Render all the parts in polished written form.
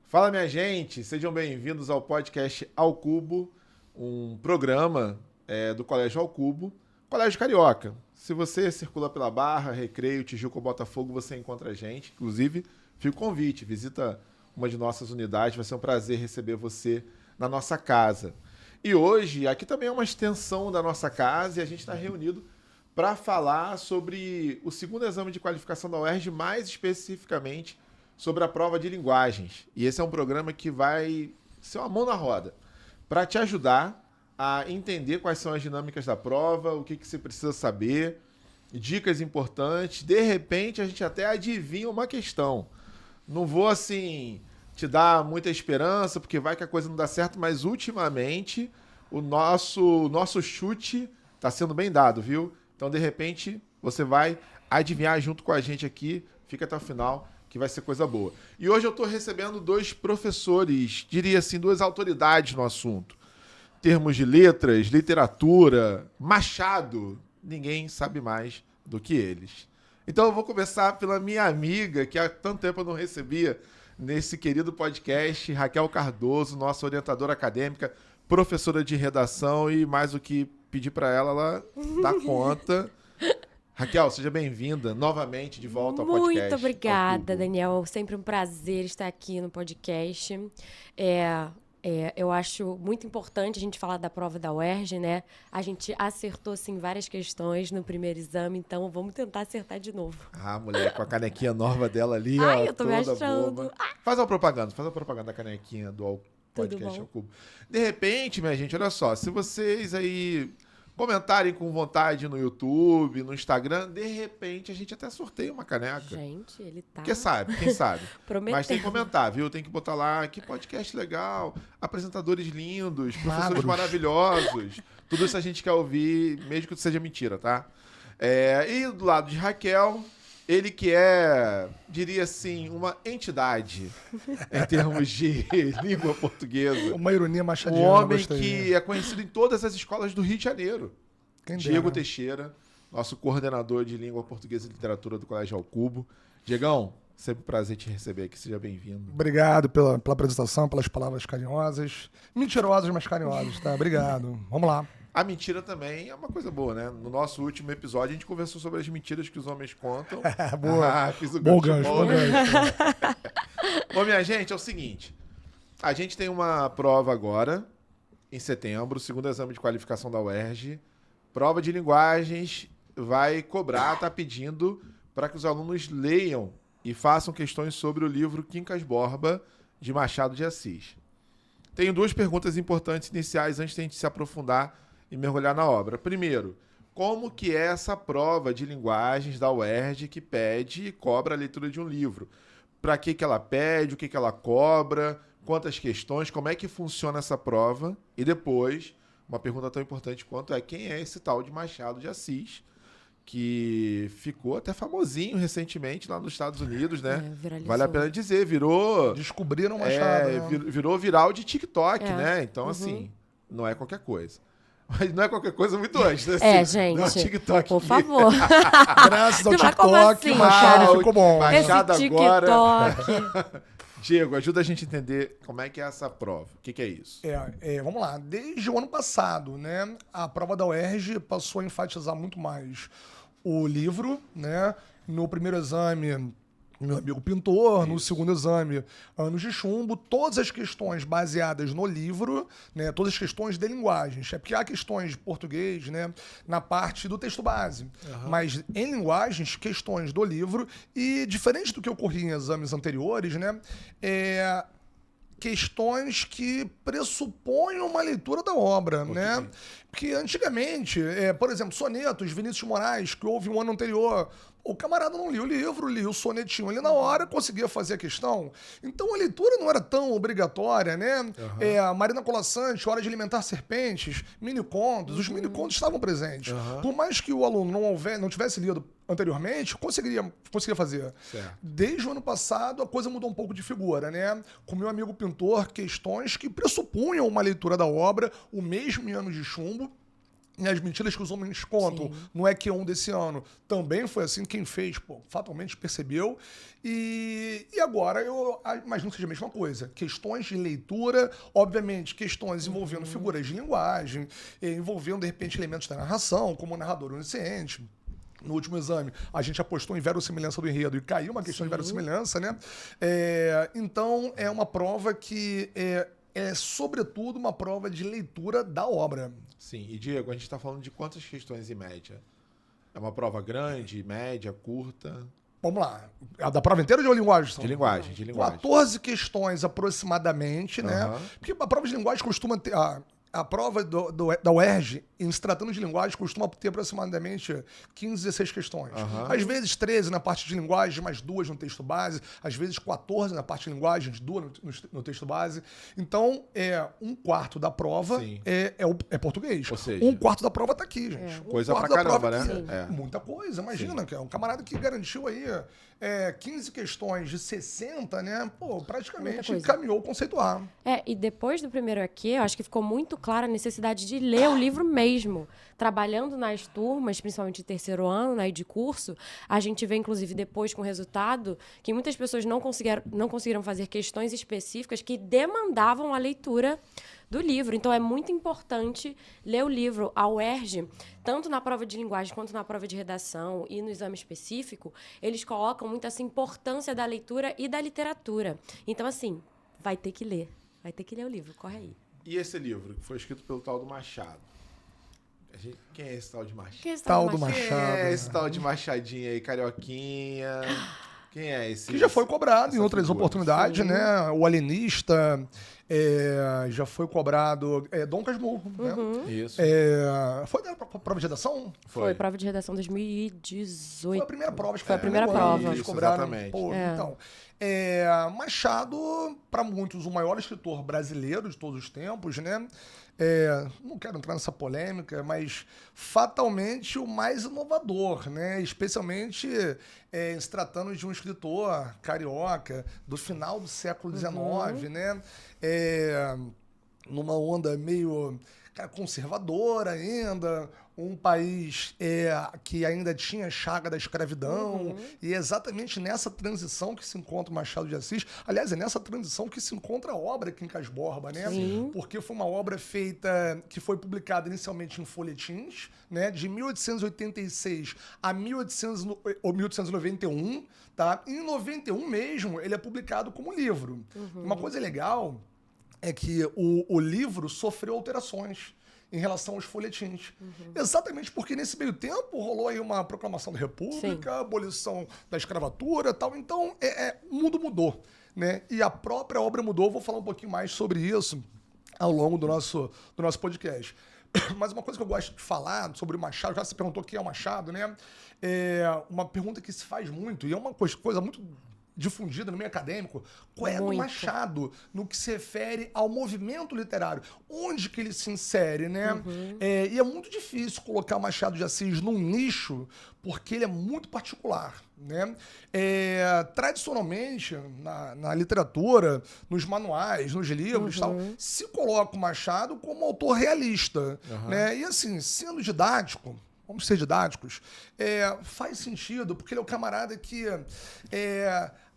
Fala, minha gente, sejam bem-vindos ao podcast Ao Cubo, um programa do Colégio Ao Cubo, Colégio Carioca. Se você circula pela Barra, Recreio, Tijuca ou Botafogo, você encontra a gente. Inclusive, fica o convite, visita uma de nossas unidades, vai ser um prazer receber você na nossa casa. E hoje, aqui também é uma extensão da nossa casa e a gente está reunido para falar sobre o segundo exame de qualificação da UERJ, mais especificamente sobre a prova de linguagens. E esse é um programa que vai ser uma mão na roda para te ajudar a entender quais são as dinâmicas da prova, o que você precisa saber, dicas importantes. De repente, a gente até adivinha uma questão. Não vou, assim, te dar muita esperança, porque vai que a coisa não dá certo, mas ultimamente o nosso chute está sendo bem dado, viu? Então, de repente, você vai adivinhar junto com a gente aqui. Fica até o final, que vai ser coisa boa. E hoje eu estou recebendo dois professores, diria assim, duas autoridades no assunto. Termos de letras, literatura, Machado, ninguém sabe mais do que eles. Então eu vou começar pela minha amiga, que há tanto tempo eu não recebia nesse querido podcast, Raquel Cardoso, nossa orientadora acadêmica, professora de redação, e mais o que pedir para ela dá conta. Raquel, seja bem-vinda novamente de volta ao podcast. Muito obrigada, Daniel. Sempre um prazer estar aqui no podcast. Eu acho muito importante a gente falar da prova da UERJ, né? A gente acertou, sim, várias questões no primeiro exame, então vamos tentar acertar de novo. Ah, mulher, com a canequinha nova dela ali, Ai, ó, eu tô me toda achando. boba. Faz a propaganda da canequinha do podcast Ao Cubo. De repente, minha gente, olha só, se vocês aí comentarem com vontade no YouTube, no Instagram, de repente a gente até sorteia uma caneca. Gente, ele tá... Quem sabe? Prometendo. Mas tem que comentar, viu? Tem que botar lá, que podcast legal, apresentadores lindos, professores maravilhosos. Tudo isso a gente quer ouvir, mesmo que seja mentira, tá? E do lado de Raquel, ele que é, diria assim, uma entidade em termos de língua portuguesa. Uma ironia machadiana. Um homem que é conhecido em todas as escolas do Rio de Janeiro. Diego Teixeira, nosso coordenador de língua portuguesa e literatura do Colégio Ao Cubo. Diegão, sempre um prazer te receber aqui, seja bem-vindo. Obrigado pela apresentação, pelas palavras carinhosas. Mentirosas, mas carinhosas, tá? Obrigado. Vamos lá. A mentira também é uma coisa boa, né? No nosso último episódio, a gente conversou sobre as mentiras que os homens contam. Boa. Fiz o Bom gancho. gancho. Bom, minha gente, é o seguinte. A gente tem uma prova agora, em setembro, segundo exame de qualificação da UERJ. Prova de linguagens vai cobrar, tá pedindo para que os alunos leiam e façam questões sobre o livro Quincas Borba, de Machado de Assis. Tenho duas perguntas importantes iniciais antes de a gente se aprofundar e mergulhar na obra. Primeiro, como que é essa prova de linguagens da UERJ que pede e cobra a leitura de um livro? Para que ela pede, o que ela cobra, quantas questões, como é que funciona essa prova? E depois, uma pergunta tão importante quanto é quem é esse tal de Machado de Assis, que ficou até famosinho recentemente lá nos Estados Unidos, né? Vale a pena dizer, virou... Descobriram o Machado. Virou viral de TikTok, né? Então, assim, não é qualquer coisa. Mas não é qualquer coisa muito antes, né? Gente, não é TikTok por favor. Graças ao TikTok, o Machado ficou bom. Machado esse agora... TikTok. Diego, ajuda a gente a entender como é que é essa prova. O que é isso? Vamos lá. Desde o ano passado, né, a prova da UERJ passou a enfatizar muito mais o livro, né? No primeiro exame, meu amigo pintor, no segundo exame, anos de chumbo, todas as questões baseadas no livro, né, todas as questões de linguagens. É porque há questões de português, né, na parte do texto base, mas em linguagens, questões do livro, e diferente do que ocorria em exames anteriores, né, questões que pressupõem uma leitura da obra, né? Porque antigamente, por exemplo, sonetos, Vinícius de Moraes, que houve um ano anterior, o camarada não lia o livro, lia o sonetinho ali na hora, conseguia fazer a questão. Então a leitura não era tão obrigatória, né? A Marina Colasanti, Hora de Alimentar Serpentes, mini-contos, os mini-contos estavam presentes. Por mais que o aluno não tivesse lido anteriormente, conseguiria fazer. Certo. Desde o ano passado, a coisa mudou um pouco de figura, né? Com meu amigo pintor, questões que pressupunham uma leitura da obra, o mesmo em anos de chumbo, em As Mentiras que os Homens Contam, no EQ1 desse ano, também foi assim. Quem fez, fatalmente percebeu. E agora eu imagino que seja a mesma coisa. Questões de leitura, obviamente, questões envolvendo figuras de linguagem, envolvendo, de repente, elementos da narração, como o narrador onisciente. No último exame, a gente apostou em verossimilhança do enredo e caiu uma questão de verossimilhança, né? Então, é uma prova que é, sobretudo, uma prova de leitura da obra. Sim, e Diego, a gente está falando de quantas questões em média? É uma prova grande, média, curta? Vamos lá. A da prova inteira ou de linguagem? De linguagem, de linguagem. 14 questões aproximadamente, né? Porque a prova de linguagem costuma ter... A prova da UERJ, em se tratando de linguagem, costuma ter aproximadamente 15, 16 questões. Às vezes 13 na parte de linguagem, mais 2 no texto base. Às vezes 14 na parte de linguagem, 2 no texto base. Então, um quarto da prova é português. Ou seja, um quarto da prova tá aqui, gente. Coisa pra caramba, né? Muita coisa. Imagina, que é um camarada que garantiu aí 15 questões de 60, né? Pô, praticamente caminhou o conceito A. E depois do primeiro aqui, eu acho que ficou muito clara a necessidade de ler o livro mesmo. Trabalhando nas turmas, principalmente de terceiro ano, né, e de curso, a gente vê, inclusive, depois com o resultado, que muitas pessoas não conseguiram fazer questões específicas que demandavam a leitura do livro. Então, é muito importante ler o livro. A UERJ, tanto na prova de linguagem quanto na prova de redação e no exame específico, eles colocam muito essa importância da leitura e da literatura. Então, assim, vai ter que ler. Vai ter que ler o livro. Corre aí. E esse livro, que foi escrito pelo tal do Machado? Quem é esse tal de Machado? Quem é esse tal do Machado? Quem é esse tal de Machadinho aí, carioquinha? Quem é esse? Que já foi cobrado em outras oportunidades, né? O Alienista, já foi cobrado. Dom Casmurro, né? Isso. Foi da prova de redação? Foi prova de redação 2018. Foi a primeira prova, acho que Foi a primeira prova. Eles cobraram. Exatamente. Então, Machado, para muitos, o maior escritor brasileiro de todos os tempos, né? Não quero entrar nessa polêmica, mas fatalmente o mais inovador, né? Especialmente se tratando de um escritor carioca do final do século XIX, né? Numa onda meio conservadora ainda, um país que ainda tinha chaga da escravidão, e é exatamente nessa transição que se encontra o Machado de Assis. Aliás, é nessa transição que se encontra a obra Quincas Borba, né? Sim. Porque foi uma obra feita, que foi publicada inicialmente em folhetins, né? De 1886 a 1891, tá? E em 91 mesmo, ele é publicado como livro. Uma coisa legal é que o livro sofreu alterações em relação aos folhetins. Exatamente porque nesse meio tempo rolou aí uma proclamação da República, abolição da escravatura e tal. Então, o mundo mudou, né? E a própria obra mudou. Vou falar um pouquinho mais sobre isso ao longo do nosso podcast. Mas uma coisa que eu gosto de falar sobre o Machado, já se perguntou quem é o Machado, né? Uma pergunta que se faz muito, e é uma coisa muito difundida no meio acadêmico, qual é do Machado no que se refere ao movimento literário? Onde que ele se insere, né? E é muito difícil colocar o Machado de Assis num nicho, porque ele é muito particular, né? Tradicionalmente, na literatura, nos manuais, nos livros e tal, se coloca o Machado como autor realista, né? E assim, sendo didático, vamos ser didáticos, faz sentido, porque ele é o camarada que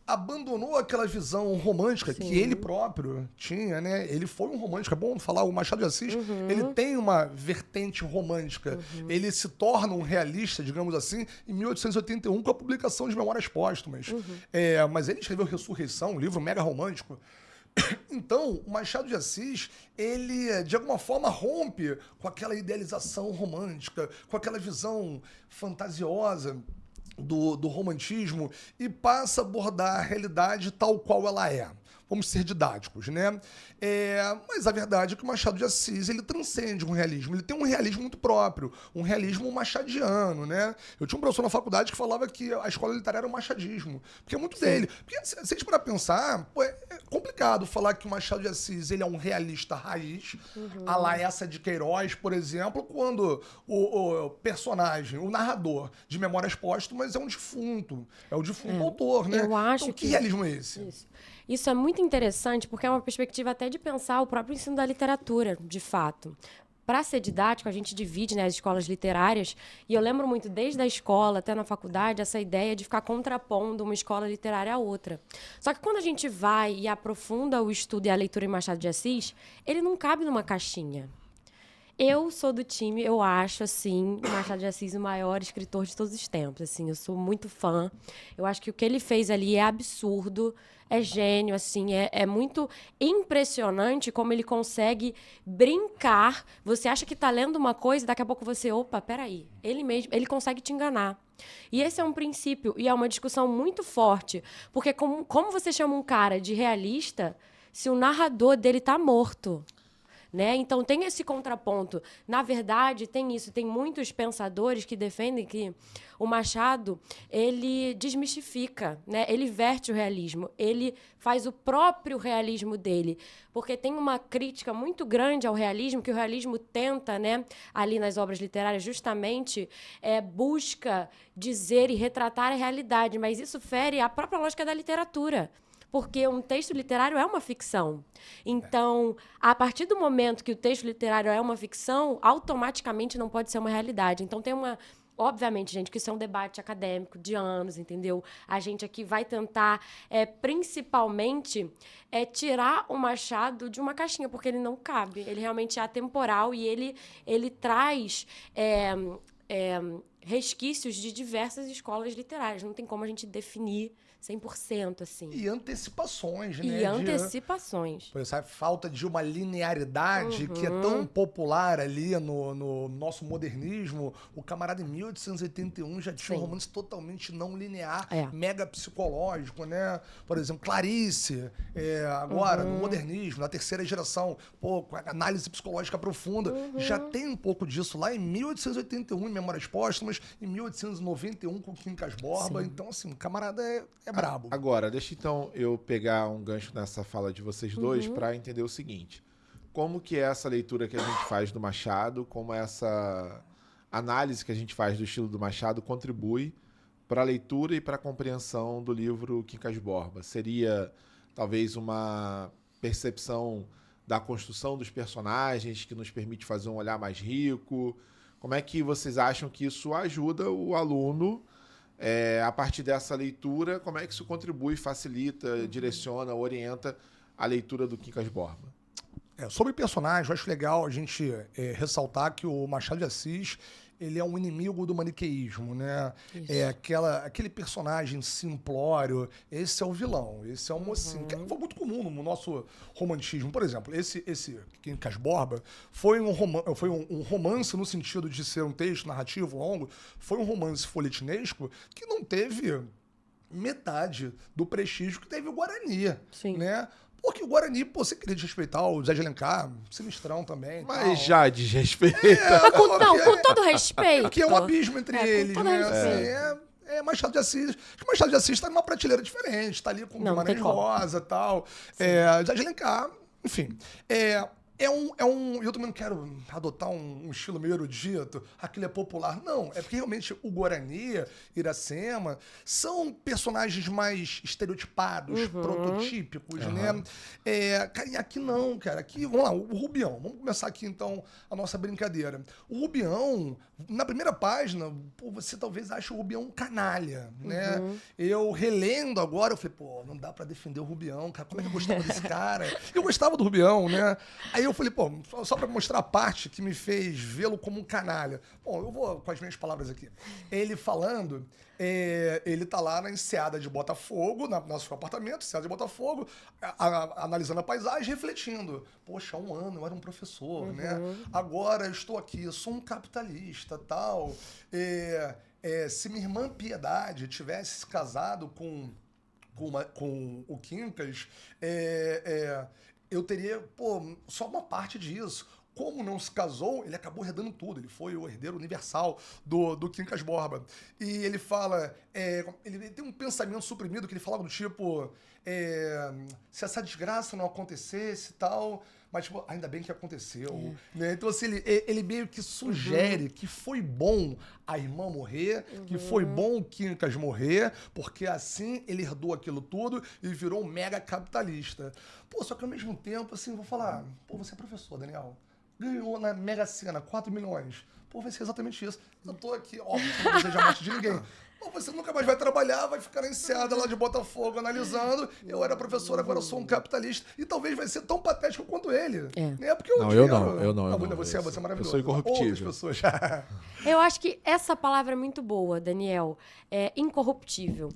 abandonou aquela visão romântica que ele próprio tinha, né? Ele foi um romântico, é bom falar, o Machado de Assis, ele tem uma vertente romântica. Ele se torna um realista, digamos assim, em 1881 com a publicação de Memórias Póstumas. Mas ele escreveu Ressurreição, um livro mega romântico. Então, o Machado de Assis, ele, de alguma forma, rompe com aquela idealização romântica, com aquela visão fantasiosa do romantismo e passa a abordar a realidade tal qual ela é. Vamos ser didáticos, né? Mas a verdade é que o Machado de Assis, ele transcende um realismo. Ele tem um realismo muito próprio, um realismo machadiano, né? Eu tinha um professor na faculdade que falava que a escola literária era o machadismo, porque é muito dele. Porque, se a gente parar pra pensar, é complicado falar que o Machado de Assis ele é um realista raiz, a la essa de Queiroz, por exemplo, quando o personagem, o narrador de Memórias Póstumas é um defunto. É o defunto autor, né? Eu acho então, que realismo é esse? Isso é muito interessante porque é uma perspectiva até de pensar o próprio ensino da literatura, de fato. para ser didático, a gente divide, né, as escolas literárias, e eu lembro muito, desde a escola até na faculdade, essa ideia de ficar contrapondo uma escola literária à outra. Só que quando a gente vai e aprofunda o estudo e a leitura em Machado de Assis, ele não cabe numa caixinha. Eu sou do time, eu acho, assim, o Machado de Assis o maior escritor de todos os tempos, assim, eu sou muito fã. Eu acho que o que ele fez ali é absurdo, é gênio, assim, é muito impressionante como ele consegue brincar. Você acha que tá lendo uma coisa, daqui a pouco você, opa, peraí, ele consegue te enganar. E esse é um princípio, e é uma discussão muito forte, porque como você chama um cara de realista se o narrador dele tá morto? Né? Então, tem esse contraponto. Na verdade, tem isso. Tem muitos pensadores que defendem que o Machado, ele desmistifica, né? Ele verte o realismo. Ele faz o próprio realismo dele. Porque tem uma crítica muito grande ao realismo, que o realismo tenta, né, ali nas obras literárias, justamente busca dizer e retratar a realidade. Mas isso fere a própria lógica da literatura. Porque um texto literário é uma ficção. Então, a partir do momento que o texto literário é uma ficção, automaticamente não pode ser uma realidade. Então, tem uma... Obviamente, gente, que isso é um debate acadêmico de anos, entendeu? A gente aqui vai tentar, principalmente, tirar o Machado de uma caixinha, porque ele não cabe. Ele realmente é atemporal e ele traz... resquícios de diversas escolas literárias. Não tem como a gente definir 100%, assim. E antecipações, né? E antecipações. Por exemplo, a falta de uma linearidade que é tão popular ali no nosso modernismo. O camarada em 1881 já tinha um romance totalmente não linear, mega psicológico, né? Por exemplo, Clarice, agora, no modernismo, na terceira geração, com a análise psicológica profunda, já tem um pouco disso lá em 1881, em Memórias Póstumas, em 1891, com Quincas Borba. Sim. Então, assim, o camarada é brabo. Agora, deixa então eu pegar um gancho nessa fala de vocês dois para entender o seguinte. Como que é essa leitura que a gente faz do Machado, como essa análise que a gente faz do estilo do Machado contribui para a leitura e para a compreensão do livro Quincas Borba? Seria talvez uma percepção da construção dos personagens que nos permite fazer um olhar mais rico? Como é que vocês acham que isso ajuda o aluno a partir dessa leitura? Como é que isso contribui, facilita, direciona, orienta a leitura do Quincas Borba? Sobre personagem, eu acho legal a gente ressaltar que o Machado de Assis, ele é um inimigo do maniqueísmo, né? Isso. Aquele personagem simplório, esse é o vilão, esse é o mocinho, que foi muito comum no nosso romantismo. Por exemplo, esse Quincas Borba foi um romance no sentido de ser um texto narrativo longo, foi um romance folhetinesco que não teve metade do prestígio que teve o Guarani, né? Porque o Guarani, você queria desrespeitar o Zé de Alencar, sinistrão também. Mas tal. Já desrespeita. Com todo respeito. Que é um abismo entre eles, com todo né? respeito. Machado de Assis. Porque Machado de Assis está numa prateleira diferente, está ali com o Guimarães Rosa e tal. Zé de Alencar, enfim. Eu também não quero adotar um estilo meio erudito, aquilo é popular. Não, é porque realmente o Guarani, Iracema, são personagens mais estereotipados, prototípicos, né? E aqui não, cara. Aqui, vamos lá, o Rubião. Vamos começar aqui, então, a nossa brincadeira. O Rubião, na primeira página, você talvez ache o Rubião um canalha, né? Eu relendo agora, eu falei, não dá pra defender o Rubião, cara. Como é que eu gostava desse cara? Eu gostava do Rubião, né? Aí eu falei, só pra mostrar a parte que me fez vê-lo como um canalha. Bom, eu vou com as minhas palavras aqui. Ele falando, ele tá lá na enseada de Botafogo, no seu apartamento, enseada de Botafogo, analisando a paisagem, refletindo. Poxa, há um ano eu era um professor, né? Agora eu estou aqui, eu sou um capitalista, tal. Se minha irmã Piedade tivesse se casado com o Quincas, eu teria, só uma parte disso. Como não se casou, ele acabou herdando tudo. Ele foi o herdeiro universal do Quincas Borba. E ele fala... ele tem um pensamento suprimido que ele fala do tipo... se essa desgraça não acontecesse e tal... Mas, ainda bem que aconteceu. Né? Então, assim, ele meio que sugere que foi bom a irmã morrer, que foi bom o Quincas morrer, porque assim ele herdou aquilo tudo e virou um mega capitalista. Só que ao mesmo tempo, assim, vou falar... você é professor, Daniel. ganhou na Mega Sena 4 milhões. Pô, vai ser exatamente isso. Eu tô aqui, óbvio, não desejo a morte de ninguém. Pô, você nunca mais vai trabalhar, vai ficar na enseada lá de Botafogo analisando. Eu era professor, agora eu sou um capitalista. E talvez vai ser tão patético quanto ele. Né? Porque não, eu não. Você é maravilhoso. Eu sou incorruptível. Outras pessoas. Eu acho que essa palavra é muito boa, Daniel. É incorruptível.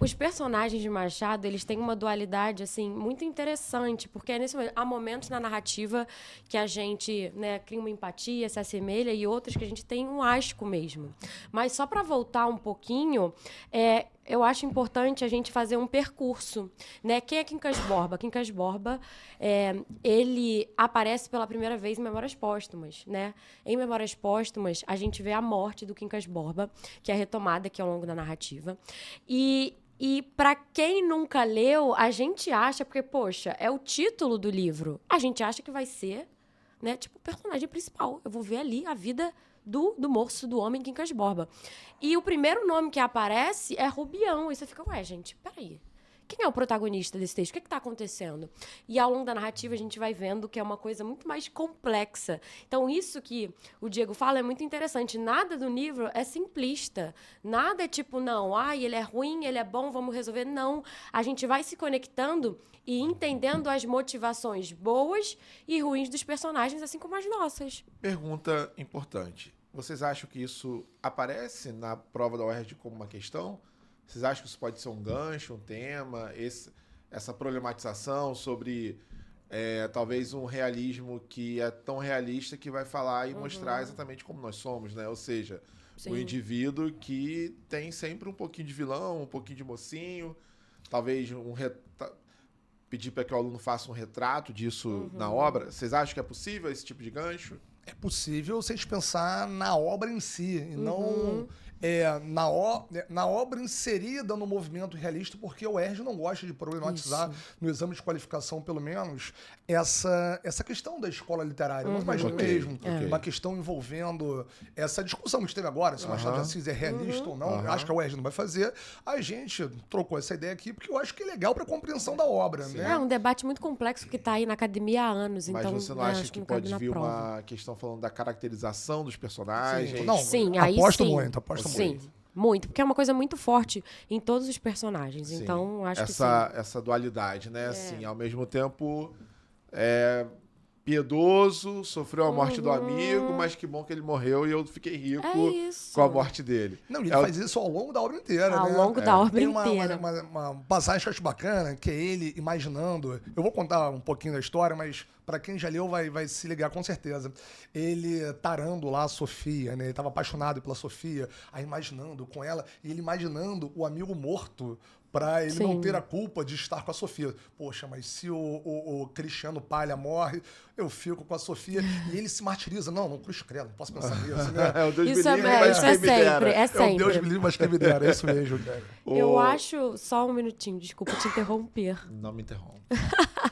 Os personagens de Machado, eles têm uma dualidade, assim, muito interessante, porque nesse momento, há momentos na narrativa que a gente, né, cria uma empatia, se assemelha, e outros que a gente tem um asco mesmo. Mas só para voltar um pouquinho, eu acho importante a gente fazer um percurso, né? Quem é Quincas Borba? Quincas Borba, ele aparece pela primeira vez em Memórias Póstumas, né? Em Memórias Póstumas, a gente vê a morte do Quincas Borba, que é retomada aqui ao longo da narrativa. E para quem nunca leu, a gente acha, porque, poxa, é o título do livro, a gente acha que vai ser, né, tipo, o personagem principal. Eu vou ver ali a vida do moço, do homem Quincas Borba. E o primeiro nome que aparece é Rubião. E você fica, ué, gente, peraí. Quem é o protagonista desse texto? O que está acontecendo? E ao longo da narrativa a gente vai vendo que é uma coisa muito mais complexa. Então isso que o Diego fala é muito interessante. Nada do livro é simplista. Nada é tipo, não, ele é ruim, ele é bom, vamos resolver. Não. A gente vai se conectando e entendendo as motivações boas e ruins dos personagens, assim como as nossas. Pergunta importante. Vocês acham que isso aparece na prova da UERJ como uma questão? Vocês acham que isso pode ser um gancho, um tema? Essa problematização sobre talvez um realismo que é tão realista que vai falar e mostrar exatamente como nós somos, né? Ou seja, o indivíduo que tem sempre um pouquinho de vilão, um pouquinho de mocinho, talvez pedir para que o aluno faça um retrato disso na obra. Vocês acham que é possível esse tipo de gancho? É possível se a gente pensar na obra em si, e não na obra inserida no movimento realista, porque o UERJ não gosta de problematizar, no exame de qualificação, pelo menos, essa questão da escola literária. Muito mais do mesmo. Uma questão envolvendo essa discussão que a gente teve agora, se o Machado de Assis é realista ou não. Acho que a UERJ não vai fazer. A gente trocou essa ideia aqui porque eu acho que é legal para a compreensão da obra. Né? É um debate muito complexo que está aí na academia há anos. Mas então, você não acha que pode vir uma questão falando da caracterização dos personagens? Sim, aí aposto sim. muito. Sim, muito, porque é uma coisa muito forte em todos os personagens. Sim. Então, acho que sim. Essa dualidade, né? Assim, ao mesmo tempo, piedoso, sofreu a morte do amigo, mas que bom que ele morreu e eu fiquei rico com a morte dele. Não, ele faz isso ao longo da obra inteira, Ao longo da obra inteira. Tem uma passagem que eu acho bacana, que é ele imaginando... Eu vou contar um pouquinho da história, mas para quem já leu vai se ligar com certeza. Ele tarando lá a Sofia, né? Ele estava apaixonado pela Sofia, aí imaginando com ela, e ele imaginando o amigo morto para ele não ter a culpa de estar com a Sofia. Poxa, mas se o Cristiano Palha morre, eu fico com a Sofia. E ele se martiriza. Não, cruz credo, não posso pensar nisso, né? O Deus isso me livre, mas quem me dera. É sempre. É o Deus me livre, mas quem me dera. É isso mesmo, cara. Eu acho... Só um minutinho, desculpa te interromper. Não me interrompa.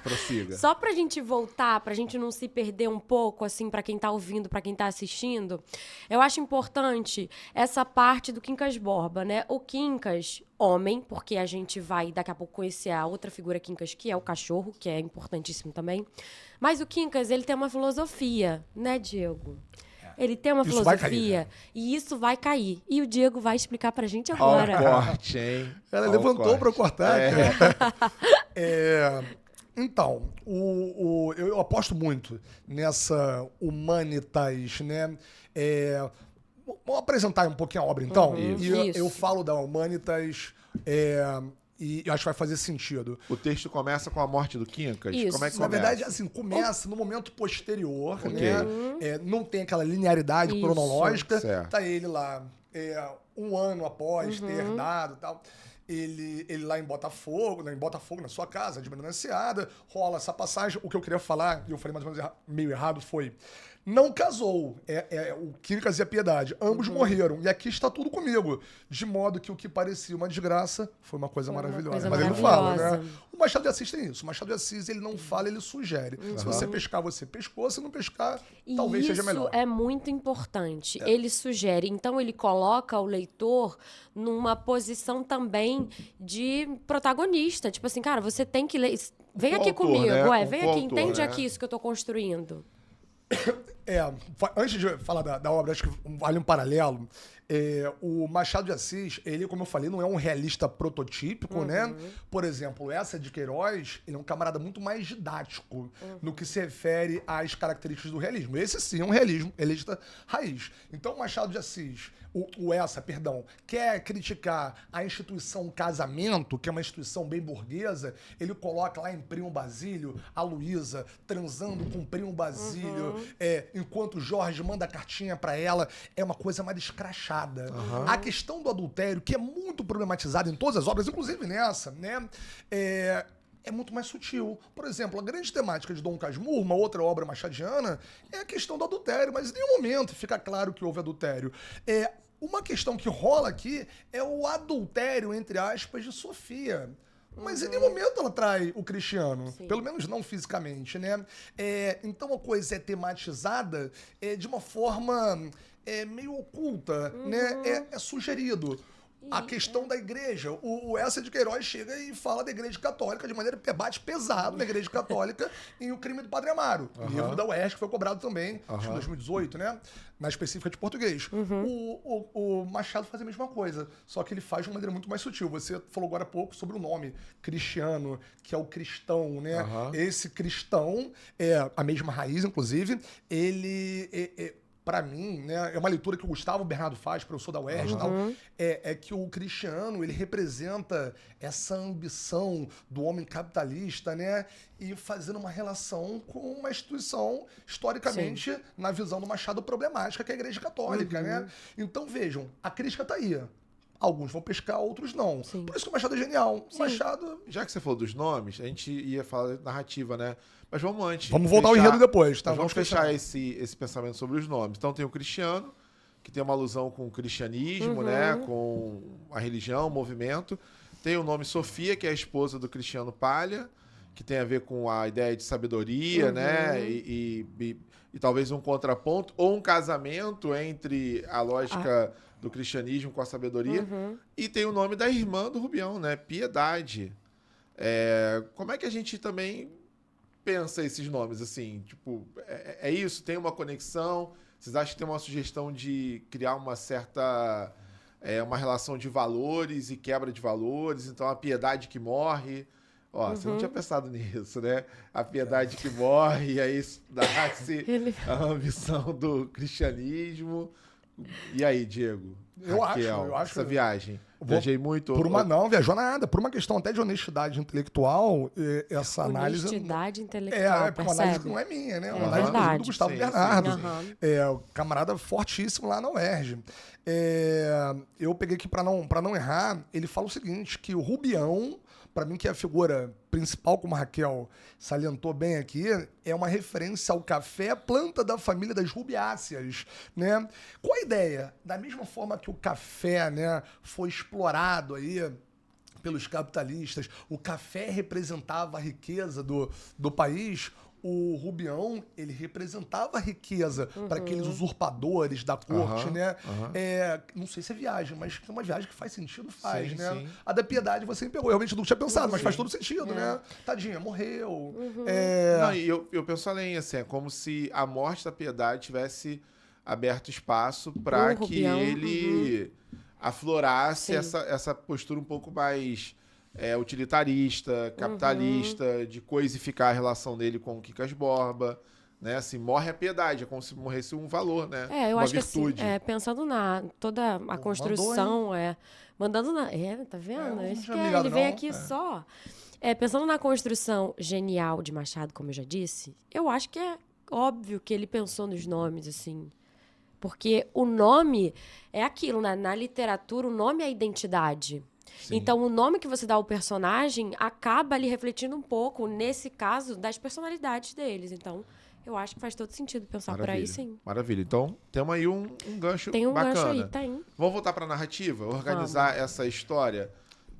Prossiga. Só pra gente voltar, pra gente não se perder um pouco, assim, pra quem tá ouvindo, pra quem tá assistindo, eu acho importante essa parte do Quincas Borba, né? O Quincas, homem, porque a gente vai daqui a pouco conhecer a outra figura Quincas, que é o cachorro, que é importantíssimo também. Mas o Quincas, ele tem uma filosofia, né, Diego? Ele tem uma filosofia cair, né? E isso vai cair. E o Diego vai explicar pra gente agora. Ó o corte, hein? Ela levantou pra cortar, cara. Então, eu aposto muito nessa humanitas, né? Vamos apresentar um pouquinho a obra, então? Eu falo da humanitas... E eu acho que vai fazer sentido. O texto começa com a morte do Quincas? Isso. Como é que começa? Na verdade, assim, começa no momento posterior, né? Não tem aquela linearidade cronológica. Certo. Tá ele lá, um ano após ter herdado e tal. Ele lá em Botafogo, na sua casa, admirando a enseada, rola essa passagem. O que eu queria falar, e eu falei mais ou menos meio errado, foi... Não casou, o Quincas e a Piedade. Ambos morreram. E aqui está tudo comigo. De modo que o que parecia uma desgraça foi uma coisa maravilhosa. Mas ele não fala, né? O Machado de Assis tem isso. O Machado de Assis, ele não fala, ele sugere. Se você pescar, você pescou. Se não pescar, talvez seja melhor. Isso é muito importante. Ele sugere. Então, ele coloca o leitor numa posição também de protagonista. Tipo assim, cara, você tem que ler... Vem aqui comigo. Né? Vem aqui, entende aqui isso que eu tô construindo. Antes de falar da obra, acho que vale um paralelo. O Machado de Assis, ele, como eu falei, não é um realista prototípico, né? Por exemplo, essa de Queiroz, ele é um camarada muito mais didático no que se refere às características do realismo. Esse sim é um realismo, realista raiz. Então, o Machado de Assis, quer criticar a instituição casamento, que é uma instituição bem burguesa, ele coloca lá em Primo Basílio a Luísa transando com Primo Basílio, enquanto Jorge manda cartinha pra ela, é uma coisa mais escrachada. A questão do adultério, que é muito problematizada em todas as obras, inclusive nessa, né? É muito mais sutil. Por exemplo, a grande temática de Dom Casmurro, uma outra obra machadiana, é a questão do adultério, mas em nenhum momento fica claro que houve adultério. Uma questão que rola aqui é o adultério, entre aspas, de Sofia. Mas em nenhum momento ela trai o Cristiano. Sim. Pelo menos não fisicamente, né? Então a coisa é tematizada de uma forma meio oculta, né? É sugerido. A questão da igreja. O Essa de Queiroz chega e fala da igreja católica de maneira debate pesado na igreja católica em O Crime do Padre Amaro. Livro da UERJ, que foi cobrado também, acho que em 2018, né? Na específica de português. O Machado faz a mesma coisa, só que ele faz de uma maneira muito mais sutil. Você falou agora há pouco sobre o nome Cristiano, que é o cristão, né? Esse cristão, a mesma raiz, inclusive, ele... Pra mim, né, é uma leitura que o Gustavo Bernardo faz, professor da UERJ e tal, é que o Cristiano, ele representa essa ambição do homem capitalista, né, e fazendo uma relação com uma instituição, historicamente, na visão do Machado, problemática, que é a Igreja Católica, né? Então, vejam, a crítica tá aí. Alguns vão pescar, outros não. Sim. Por isso que o Machado é genial. O Machado... Já que você falou dos nomes, a gente ia falar narrativa, né? Mas vamos antes. Vamos voltar ao enredo depois, tá? Vamos fechar esse pensamento sobre os nomes. Então tem o Cristiano, que tem uma alusão com o cristianismo, né? Com a religião, o movimento. Tem o nome Sofia, que é a esposa do Cristiano Palha, que tem a ver com a ideia de sabedoria, né? E talvez um contraponto ou um casamento entre a lógica... do cristianismo com a sabedoria. E tem o nome da irmã do Rubião, né? Piedade. Como é que a gente também pensa esses nomes, assim? Tipo, é isso? Tem uma conexão? Vocês acham que tem uma sugestão de criar uma certa... uma relação de valores e quebra de valores? Então, a piedade que morre... Você não tinha pensado nisso, né? A piedade que morre, e aí nasce a ambição do cristianismo... E aí, Diego? Eu acho. Essa viagem. Viajei muito. Não viajou nada. Por uma questão até de honestidade intelectual, essa análise... Honestidade intelectual, uma análise que não é minha, né? Uma análise do Gustavo Bernardo. O camarada fortíssimo lá na UERJ. Eu peguei aqui, para não errar, ele fala o seguinte, que o Rubião, para mim, que é a figura principal, como a Raquel salientou bem aqui, é uma referência ao café, planta da família das rubiáceas, né? Qual a ideia? Da mesma forma que o café, né, foi explorado aí pelos capitalistas, o café representava a riqueza do país, o Rubião, ele representava a riqueza para aqueles usurpadores da corte, né? Não sei se é viagem, mas é uma viagem que faz sentido, faz, né? Sim. A da Piedade você me pegou. Eu realmente não tinha pensado, mas faz todo sentido, né? Tadinha, morreu. Não, e eu penso além, assim, é como se a morte da Piedade tivesse aberto espaço para que ele aflorasse essa postura um pouco mais... utilitarista, capitalista, de coisificar a relação dele com o Quincas Borba, né? Assim, morre a piedade, é como se morresse um valor, né? Eu acho virtude. Que assim, pensando na toda a construção, mandando na... tá vendo? Ele vem aqui só... pensando na construção genial de Machado, como eu já disse, eu acho que é óbvio que ele pensou nos nomes, assim... Porque o nome é aquilo, né? Na literatura, o nome é a identidade. Sim. Então, o nome que você dá ao personagem acaba ali refletindo um pouco, nesse caso, das personalidades deles. Então, eu acho que faz todo sentido pensar por aí, sim. Maravilha. Então, temos aí um gancho bacana. Tem um gancho aí, tem. Vamos voltar para a narrativa? Organizar essa história?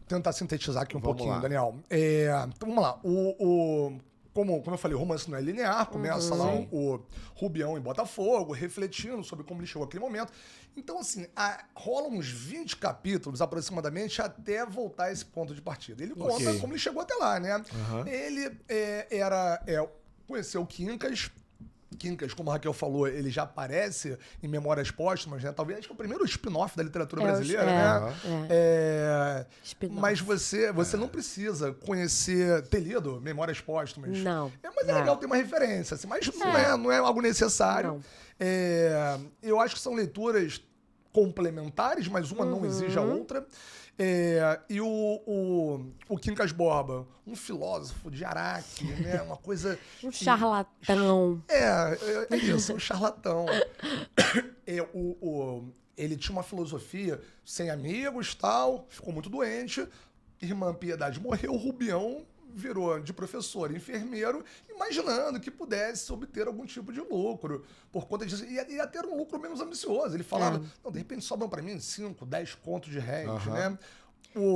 Tentar sintetizar aqui um pouquinho, Daniel. Então, vamos lá. Como eu falei, o romance não é linear, começa lá o Rubião em Botafogo, refletindo sobre como ele chegou àquele momento. Então, assim, rola uns 20 capítulos, aproximadamente, até voltar a esse ponto de partida. Ele conta como ele chegou até lá, né? Ele conheceu o Quincas, Quincas, como a Raquel falou, ele já aparece em Memórias Póstumas, né? Talvez acho que é o primeiro spin-off da literatura brasileira, né? Mas você não precisa ter lido Memórias Póstumas. Não. Mas é legal ter uma referência, assim, mas não é algo necessário. Não. Eu acho que são leituras complementares, mas uma não exige a outra. E o Quincas Borba, um filósofo de Araque, né? Uma coisa... Um charlatão. É isso, um charlatão. Ele tinha uma filosofia sem amigos, tal, ficou muito doente, Irmã Piedade morreu, o Rubião virou de professor, enfermeiro, imaginando que pudesse obter algum tipo de lucro. Por conta disso, ia ter um lucro menos ambicioso. Ele falava, não, de repente sobram para mim 5, 10 contos de réis, né?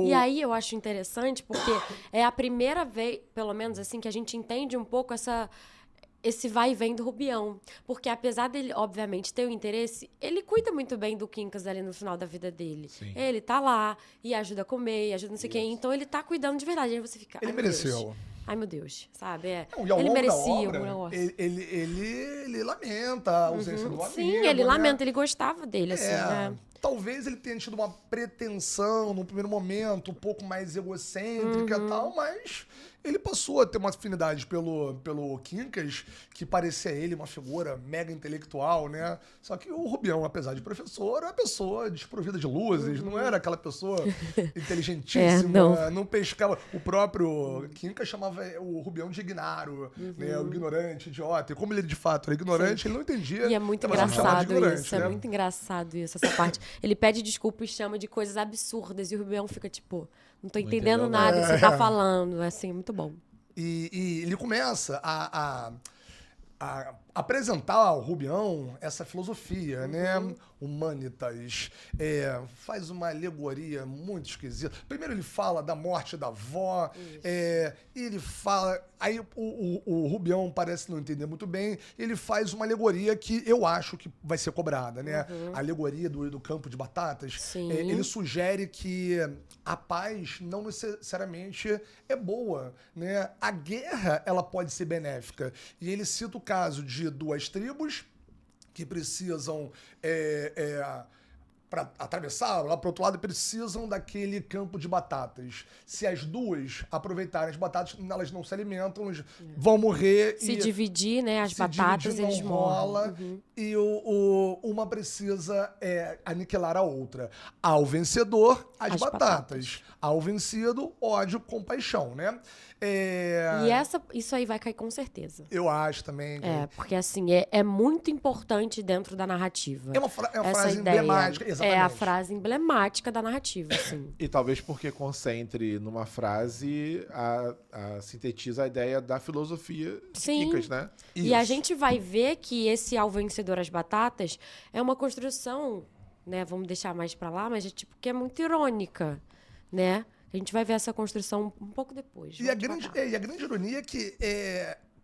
E aí eu acho interessante, porque é a primeira vez, pelo menos assim, que a gente entende um pouco esse vai e vem do Rubião. Porque apesar dele, obviamente, ter o interesse, ele cuida muito bem do Quincas ali no final da vida dele. Sim. Ele tá lá e ajuda a comer, e ajuda não sei quem. Então ele tá cuidando de verdade. Aí você fica... Ele mereceu. Ai, meu Deus, sabe? Não, ele merecia obra, um negócio. ele lamenta a ausência do amigo. Sim, ele né? lamenta, ele gostava dele, assim, né? Talvez ele tenha tido uma pretensão no primeiro momento, um pouco mais egocêntrica e tal, mas ele passou a ter uma afinidade pelo Quincas, que parecia ele uma figura mega intelectual, né? Só que o Rubião, apesar de professor, era uma pessoa desprovida de luzes, não era aquela pessoa inteligentíssima, não pescava. O próprio Quincas chamava o Rubião de ignaro, né? O ignorante, idiota. E como ele de fato era ignorante, ele não entendia. E é muito engraçado isso, é muito engraçado isso, essa parte. Ele pede desculpa e chama de coisas absurdas, e o Rubião fica tipo... Não tô entendendo nada que você tá falando. Assim, muito bom. E ele começa a apresentar ao Rubião essa filosofia, né? Humanitas. Faz uma alegoria muito esquisita. Primeiro ele fala da morte da avó. E ele fala... Aí o Rubião parece não entender muito bem. Ele faz uma alegoria que eu acho que vai ser cobrada, né? A alegoria do campo de batatas. Sim. Ele sugere que a paz não necessariamente é boa, né? A guerra, ela pode ser benéfica. E ele cita o caso de duas tribos que precisam, para atravessar lá para o outro lado, precisam daquele campo de batatas. Se as duas aproveitarem as batatas, elas não se alimentam, vão morrer. Se dividir, né, as batatas, eles rola, morrem. E uma precisa aniquilar a outra. Ao vencedor, as batatas. Ao vencido, ódio, compaixão, né? E isso aí vai cair com certeza. Eu acho também. Porque assim, é muito importante dentro da narrativa. É uma frase emblemática, exatamente. É a frase emblemática da narrativa, assim. E talvez porque concentre numa frase, sintetiza a ideia da filosofia de Quincas, né? E a gente vai ver que esse Ao Vencedor as Batatas é uma construção, né? Vamos deixar mais pra lá, mas que é muito irônica, né? A gente vai ver essa construção um pouco depois. E a grande ironia é que,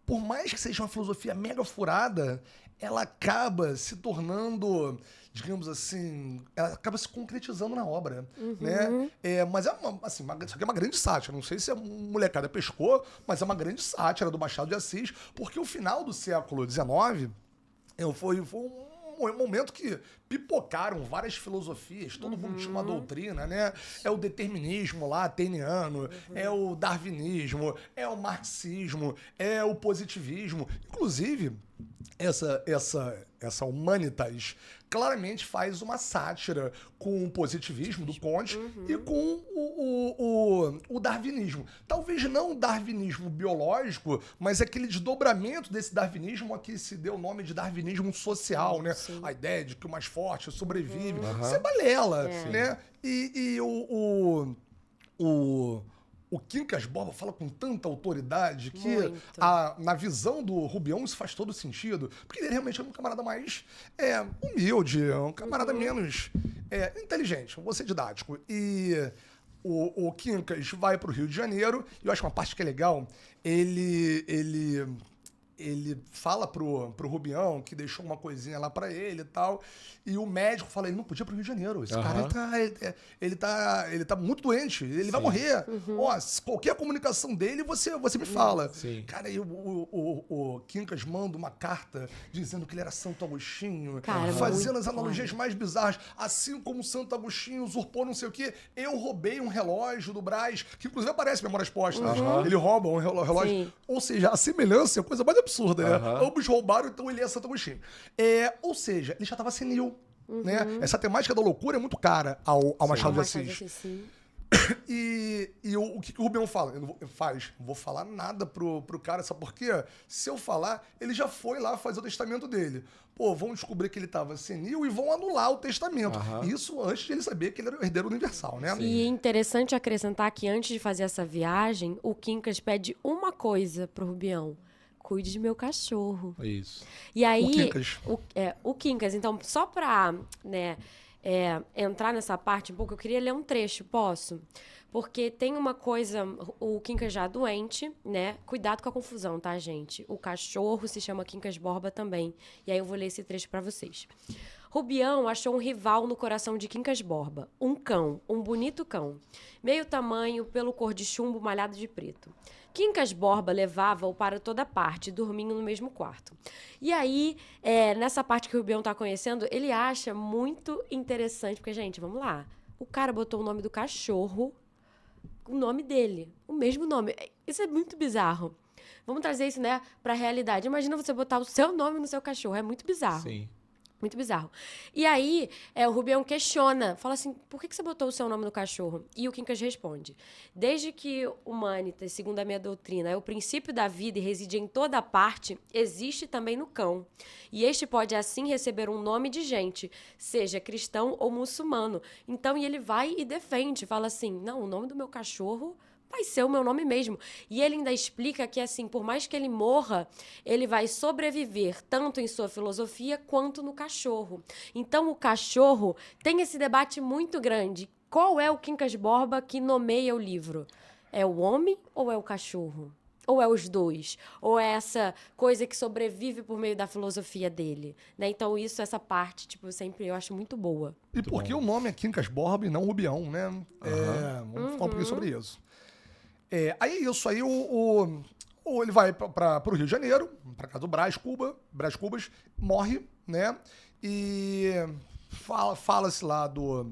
por mais que seja uma filosofia mega furada, ela acaba se tornando, digamos assim, ela acaba se concretizando na obra, né? Mas isso aqui é uma grande sátira. Não sei se a molecada pescou, mas é uma grande sátira do Machado de Assis, porque o final do século XIX foi um momento que pipocaram várias filosofias, todo mundo tinha uma doutrina, né? É o determinismo lá, ateniano, é o darwinismo, é o marxismo, é o positivismo. Inclusive, essa Humanitas claramente faz uma sátira com o positivismo do Comte e com o darwinismo. Talvez não o darwinismo biológico, mas aquele desdobramento desse darwinismo a que se deu o nome de darwinismo social, né? Sim. A ideia de que o mais forte sobrevive. Isso é balela, né? E o Quincas Borba fala com tanta autoridade que, na visão do Rubião, isso faz todo sentido. Porque ele realmente é um camarada mais humilde, um camarada menos inteligente, vou ser didático. E o Quincas vai para o Rio de Janeiro, e eu acho uma parte que é legal, ele ele fala pro Rubião que deixou uma coisinha lá pra ele e tal. E o médico fala, ele não podia ir pro Rio de Janeiro. Esse cara, ele tá muito doente. Ele vai morrer. Ó, qualquer comunicação dele, você me fala. Sim. Cara, e o Quincas manda uma carta dizendo que ele era Santo Agostinho. Cara, fazendo as analogias mais bizarras. Assim como Santo Agostinho usurpou não sei o quê, eu roubei um relógio do Brás, que inclusive aparece em Memórias Póstumas. Ele rouba um relógio. Sim. Ou seja, a semelhança é a coisa mais absurda, né? Ambos roubaram, então ele é Santo Agostinho. Ou seja, ele já estava senil. Né? Essa temática da loucura é muito cara ao Machado de Assis. E o que o Rubião fala? Não vou falar nada pro cara, sabe por quê? Se eu falar, ele já foi lá fazer o testamento dele. Pô, vão descobrir que ele estava senil e vão anular o testamento. Isso antes de ele saber que ele era o herdeiro universal, né? E é interessante acrescentar que antes de fazer essa viagem, o Quincas pede uma coisa pro Rubião. Cuide de meu cachorro. Isso. E aí, O Quincas. O Quincas. Então, só pra entrar nessa parte um pouco, eu queria ler um trecho, posso? Porque tem uma coisa, o Quincas já doente, né? Cuidado com a confusão, tá, gente? O cachorro se chama Quincas Borba também. E aí eu vou ler esse trecho pra vocês. Rubião achou um rival no coração de Quincas Borba. Um cão, um bonito cão. Meio tamanho, pelo cor de chumbo malhado de preto. Quincas Borba levava-o para toda parte, dormindo no mesmo quarto. E aí, nessa parte que o Rubião tá conhecendo, ele acha muito interessante, porque, gente, vamos lá. O cara botou o nome do cachorro, o nome dele, o mesmo nome. Isso é muito bizarro. Vamos trazer isso, né, pra realidade. Imagina você botar o seu nome no seu cachorro, é muito bizarro. Sim. Muito bizarro. E aí, o Rubião questiona, fala assim, por que você botou o seu nome no cachorro? E o Quincas responde, desde que humanitas, segundo a minha doutrina, é o princípio da vida e reside em toda parte, existe também no cão. E este pode, assim, receber um nome de gente, seja cristão ou muçulmano. Então, e ele vai e defende, fala assim, não, o nome do meu cachorro vai ser o meu nome mesmo. E ele ainda explica que, assim, por mais que ele morra, ele vai sobreviver tanto em sua filosofia quanto no cachorro. Então, o cachorro tem esse debate muito grande. Qual é o Quincas Borba que nomeia o livro? É o homem ou é o cachorro? Ou é os dois? Ou é essa coisa que sobrevive por meio da filosofia dele? Né? Então, essa parte, tipo, sempre eu acho muito boa. E por que o nome é Quincas Borba e não Rubião, né? Vamos falar um pouquinho sobre isso. Aí ele vai para o Rio de Janeiro, para casa do Brás Cubas, morre, né? E fala-se lá do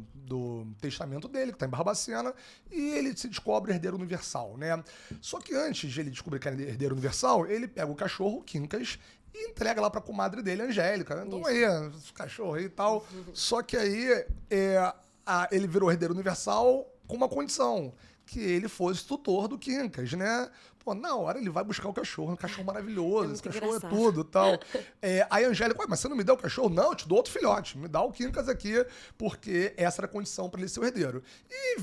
testamento dele, que está em Barbacena, e ele se descobre herdeiro universal, né? Só que antes de ele descobrir que é herdeiro universal, ele pega o cachorro, Quincas, e entrega lá para a comadre dele, Angélica. Então aí, esse cachorro aí e tal. Só que aí ele virou herdeiro universal com uma condição, que ele fosse tutor do Quincas, né? Pô, na hora ele vai buscar o cachorro, um cachorro maravilhoso, esse cachorro engraçado. é tudo e tal. Aí a Angélica, mas você não me dá o cachorro? Não, eu te dou outro filhote, me dá o Quincas aqui, porque essa era a condição para ele ser o herdeiro. E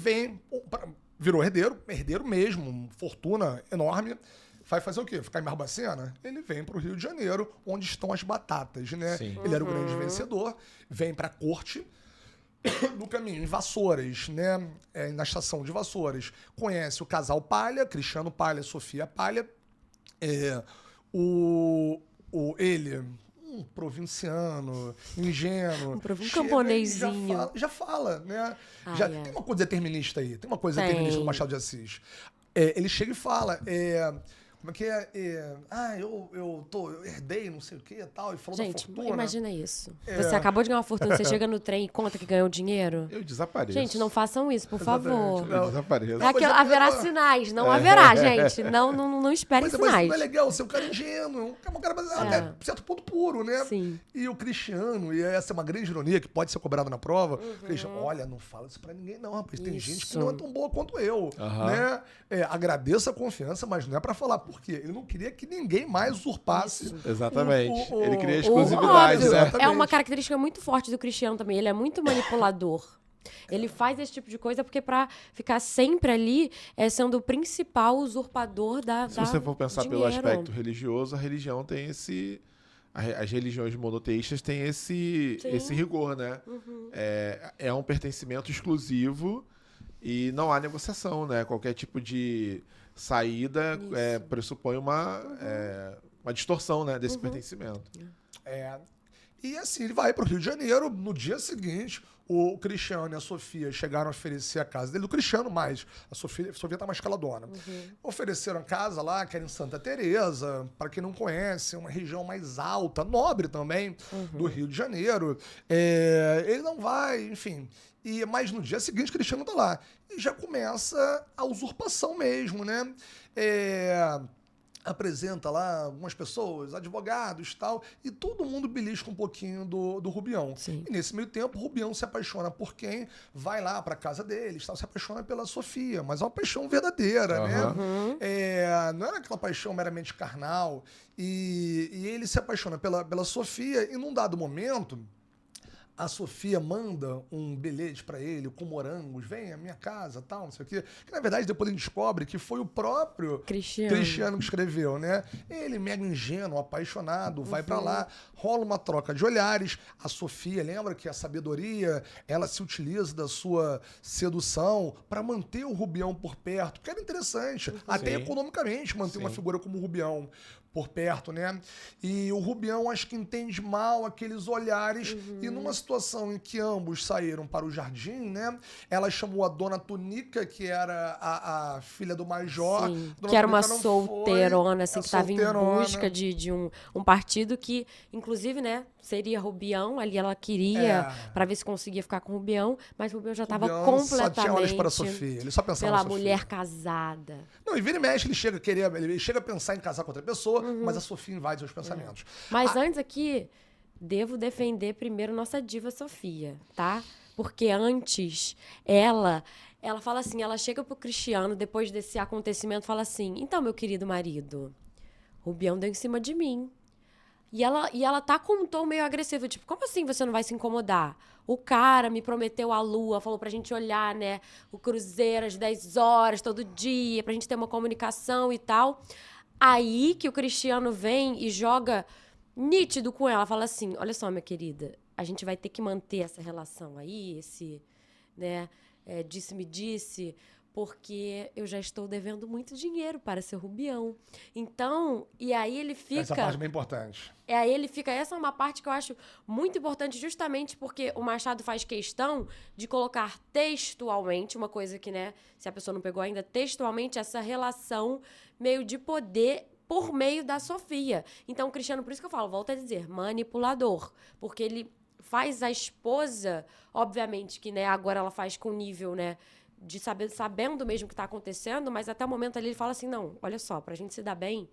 virou herdeiro mesmo, fortuna enorme. Vai fazer o quê? Ficar em Barbacena? Ele vem para o Rio de Janeiro, onde estão as batatas, né? Sim. Ele era o grande vencedor, vem para a corte. No caminho, em Vassouras, né? Na estação de Vassouras, conhece o casal Palha, Cristiano Palha, Sofia Palha. Ele, um provinciano, ingênuo. Um camponesinho. Já fala, né? Tem uma coisa determinista aí. Tem uma coisa determinista no Machado de Assis. Ele chega e fala... como é que é? Eu herdei, não sei o que e tal, e falou da Gente, fortuna. imagina isso. Você acabou de ganhar uma fortuna, você chega no trem e conta que ganhou dinheiro. Eu desapareço. Gente, não façam isso, por favor. Eu desapareço. Haverá sinais, não haverá, gente. Não esperem Mas sinais. não é legal ser um cara ingênuo, um cara até certo ponto puro, né? Sim. E o Cristiano, e essa é uma grande ironia que pode ser cobrada na prova, Cristiano, olha, não fala isso pra ninguém não, rapaz, tem gente que não é tão boa quanto eu, né? Agradeço a confiança, mas não é pra falar por quê. Ele não queria que ninguém mais usurpasse. Exatamente. Ele queria exclusividade, óbvio, né? É uma característica muito forte do Cristiano também. Ele é muito manipulador. Ele faz esse tipo de coisa porque pra ficar sempre ali sendo o principal usurpador da Se você for pensar dinheiro. pelo aspecto religioso, a religião tem as religiões monoteístas têm esse rigor, né? É um pertencimento exclusivo e não há negociação, né? Qualquer tipo de saída pressupõe uma distorção, né, desse pertencimento. E assim, ele vai pro Rio de Janeiro. No dia seguinte, o Cristiano e a Sofia chegaram a oferecer a casa dele. O Cristiano mais. A Sofia tá mais caladona. Ofereceram a casa lá, que era em Santa Teresa. Para quem não conhece, é uma região mais alta, nobre também, do Rio de Janeiro. Ele não vai, enfim. Mas no dia seguinte, o Cristiano tá lá. E já começa a usurpação mesmo, né? Apresenta lá algumas pessoas, advogados e tal, e todo mundo belisca um pouquinho do Rubião. Sim. E nesse meio tempo, o Rubião se apaixona por quem vai lá pra casa deles, tal, se apaixona pela Sofia, mas é uma paixão verdadeira, né? Não era aquela paixão meramente carnal. E ele se apaixona pela Sofia, e num dado momento, a Sofia manda um bilhete pra ele com morangos, vem à minha casa, tal, não sei o quê. Que na verdade depois a gente descobre que foi o próprio Cristiano que escreveu, né? Ele, mega ingênuo, apaixonado, vai pra lá, rola uma troca de olhares. A Sofia, lembra que a sabedoria, ela se utiliza da sua sedução pra manter o Rubião por perto, que era interessante, até economicamente, manter uma figura como o Rubião por perto, né? E o Rubião acho que entende mal aqueles olhares, e numa situação em que ambos saíram para o jardim, né? Ela chamou a Dona Tunica, que era a filha do Major. Que era uma solteirona, assim, que estava em busca de um partido que, inclusive, né, seria Rubião, ali ela queria, para ver se conseguia ficar com o Rubião, mas o Rubião já estava completamente só tinha olhos para a Sofia. Ele só pensava pela na Sofia. mulher casada. Não, e vira e mexe, ele chega a pensar em casar com outra pessoa, mas a Sofia invade seus pensamentos. Mas antes aqui, devo defender primeiro nossa diva Sofia, tá? Porque antes, ela fala assim, ela chega pro Cristiano, depois desse acontecimento, fala assim, então, meu querido marido, Rubião deu em cima de mim. E ela tá com um tom meio agressivo, tipo, como assim você não vai se incomodar? O cara me prometeu a lua, falou pra gente olhar, né, o cruzeiro às 10 horas, todo dia, pra gente ter uma comunicação e tal. Aí que o Cristiano vem e joga nítido com ela, fala assim, olha só, minha querida, a gente vai ter que manter essa relação aí, esse, né, disse-me-disse, porque eu já estou devendo muito dinheiro para ser Rubião. Então, e aí ele fica... Essa parte é bem importante. Aí ele fica... Essa é uma parte que eu acho muito importante, justamente porque o Machado faz questão de colocar textualmente, uma coisa que, né, se a pessoa não pegou ainda, textualmente, essa relação meio de poder por meio da Sofia. Então, o Cristiano, por isso que eu falo, volto a dizer, manipulador. Porque ele faz a esposa, obviamente que, né, agora ela faz com nível, né, de sabendo mesmo o que está acontecendo, mas até o momento ali ele fala assim, não, olha só, pra gente se dar bem,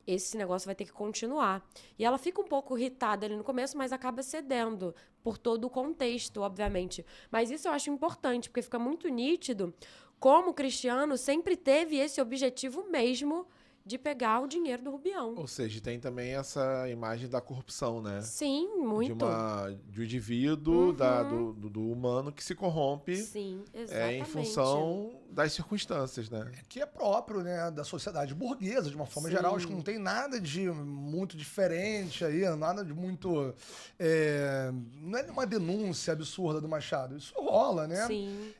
esse negócio vai ter que continuar. E ela fica um pouco irritada ali no começo, mas acaba cedendo por todo o contexto, obviamente. Mas isso eu acho importante, porque fica muito nítido como o Cristiano sempre teve esse objetivo mesmo de pegar o dinheiro do Rubião. Ou seja, tem também essa imagem da corrupção, né? Sim, muito. De um indivíduo, do humano que se corrompe. Sim, exatamente. Em função das circunstâncias, né? Que é próprio, né, da sociedade burguesa, de uma forma geral. Acho que não tem nada de muito diferente aí, nada de muito... não é uma denúncia absurda do Machado. Isso rola, né? Sim.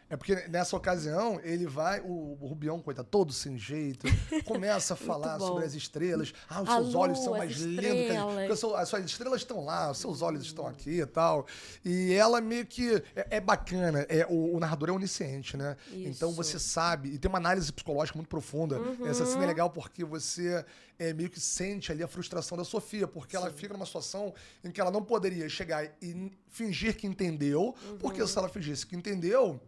É porque nessa ocasião, ele vai, o Rubião, coitado, todo sem jeito, começa a falar sobre as estrelas. Os seus olhos são mais lindos. As suas estrelas estão lá, os seus olhos estão aqui e tal. E ela meio que... É bacana, o narrador é onisciente, né? Isso. Então você sabe, e tem uma análise psicológica muito profunda. Essa cena é legal porque você meio que sente ali a frustração da Sofia, porque ela fica numa situação em que ela não poderia chegar e fingir que entendeu, porque se ela fingisse que entendeu...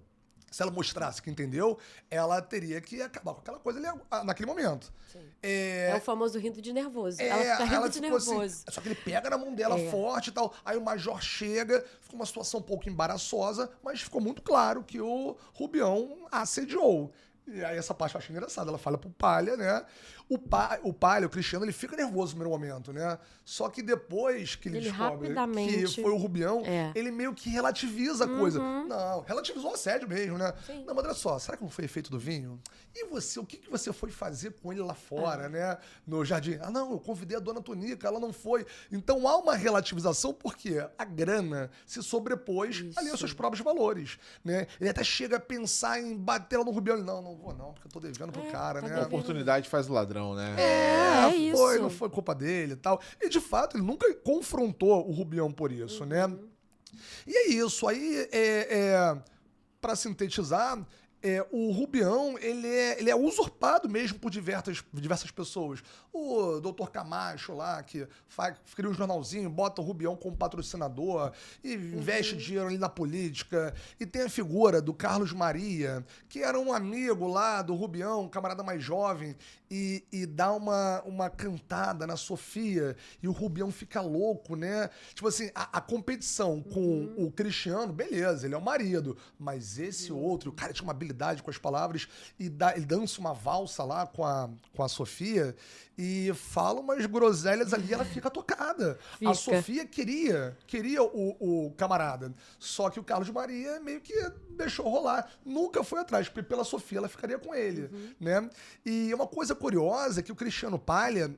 Se ela mostrasse que entendeu, ela teria que acabar com aquela coisa ali naquele momento. É o famoso rindo de nervoso. Ela fica rindo de nervoso. Assim, só que ele pega na mão dela forte e tal. Aí o Major chega, fica uma situação um pouco embaraçosa, mas ficou muito claro que o Rubião a assediou. E aí essa parte eu acho engraçada. Ela fala pro Palha, né? O Palha, o Cristiano, ele fica nervoso no primeiro momento, né? Só que depois que ele descobre que foi o Rubião, ele meio que relativiza a coisa. Não, relativizou o assédio mesmo, né? Sim. Não, mas olha só, será que não foi efeito do vinho? E você, o que você foi fazer com ele lá fora, né? No jardim? Não, eu convidei a Dona Tunica, ela não foi. Então há uma relativização porque a grana se sobrepôs ali aos seus próprios valores, né? Ele até chega a pensar em bater ela no Rubião. Não vou não, porque eu tô devendo pro cara, né? A oportunidade faz o ladrão. padrão, né? Não foi culpa dele e tal. E, de fato, ele nunca confrontou o Rubião por isso, né? E é isso. Aí, para sintetizar, o Rubião, ele é usurpado mesmo por diversas pessoas. O Dr. Camacho lá, que cria um jornalzinho, bota o Rubião como patrocinador e investe dinheiro ali na política. E tem a figura do Carlos Maria, que era um amigo lá do Rubião, um camarada mais jovem, e dá uma cantada na Sofia, e o Rubião fica louco, né? Tipo assim, a competição com o Cristiano, beleza, ele é o marido, mas esse outro, o cara tinha uma habilidade com as palavras, ele dança uma valsa lá com a Sofia, e fala umas groselhas ali, ela fica tocada. A Sofia queria o camarada, só que o Carlos Maria meio que deixou rolar, nunca foi atrás, porque pela Sofia ela ficaria com ele, né? E uma coisa curiosa é que o Cristiano Palha,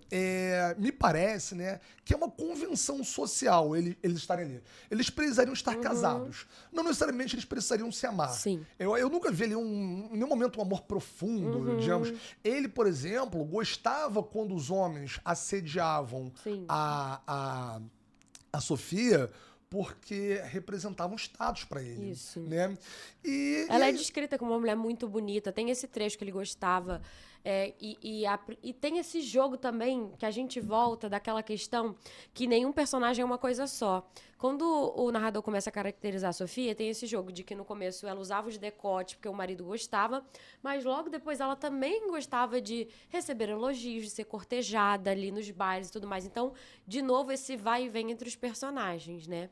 me parece, né, que é uma convenção social eles estarem ali. Eles precisariam estar casados. Não necessariamente eles precisariam se amar. Sim. Eu nunca vi ali em nenhum momento um amor profundo, digamos. Ele, por exemplo, gostava quando os homens assediavam a Sofia, porque representavam status pra ele. Isso. Né? Ela é descrita como uma mulher muito bonita. Tem esse trecho que ele gostava. E tem esse jogo também, que a gente volta daquela questão que nenhum personagem é uma coisa só. Quando o narrador começa a caracterizar a Sofia, tem esse jogo de que no começo ela usava os decotes porque o marido gostava, mas logo depois ela também gostava de receber elogios, de ser cortejada ali nos bailes e tudo mais. Então, de novo, esse vai e vem entre os personagens, né?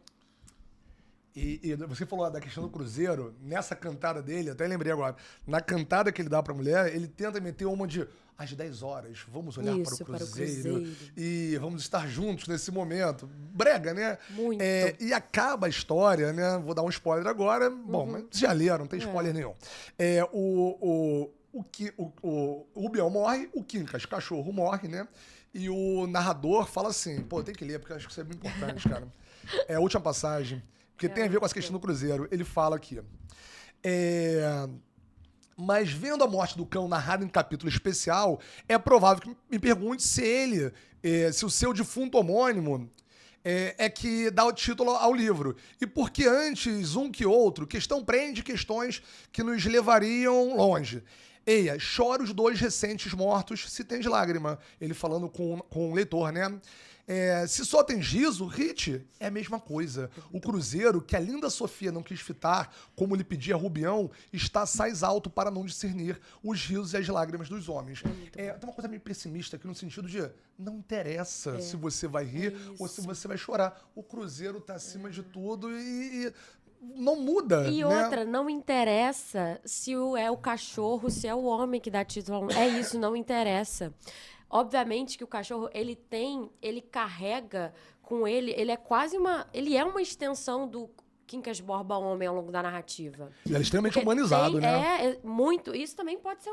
E você falou da questão do Cruzeiro, nessa cantada dele, até lembrei agora, na cantada que ele dá pra mulher, ele tenta meter uma de às 10 horas, vamos olhar para o Cruzeiro e vamos estar juntos nesse momento. Brega, né? Muito. E acaba a história, né? Vou dar um spoiler agora. Bom, mas já leram, não tem spoiler nenhum. O Rubião morre, o Quincas, cachorro, morre, né? E o narrador fala assim, pô, tem que ler, porque eu acho que isso é muito importante, cara. É a última passagem, porque tem a ver com essa questão do Cruzeiro. Ele fala aqui. Mas vendo a morte do cão narrada em capítulo especial, é provável que me pergunte se o seu defunto homônimo é que dá o título ao livro. E porque antes um que outro, questão prende questões que nos levariam longe. Eia, chora os dois recentes mortos, se tem de lágrima. Ele falando com o leitor, né? Se só tem gizo, Hit é a mesma coisa. O Cruzeiro, que a linda Sofia não quis fitar, como lhe pedia Rubião, está sais alto para não discernir os risos e as lágrimas dos homens. Tem uma coisa meio pessimista aqui no sentido de não interessa se você vai rir ou se você vai chorar. O Cruzeiro está acima de tudo e não muda. E né? outra, não interessa se é o cachorro, se é o homem que dá título. É isso, não interessa. Obviamente que o cachorro, ele carrega com ele é uma extensão do Quincas Borba homem ao longo da narrativa. Ele é extremamente humanizado, né? Muito. Isso também pode ser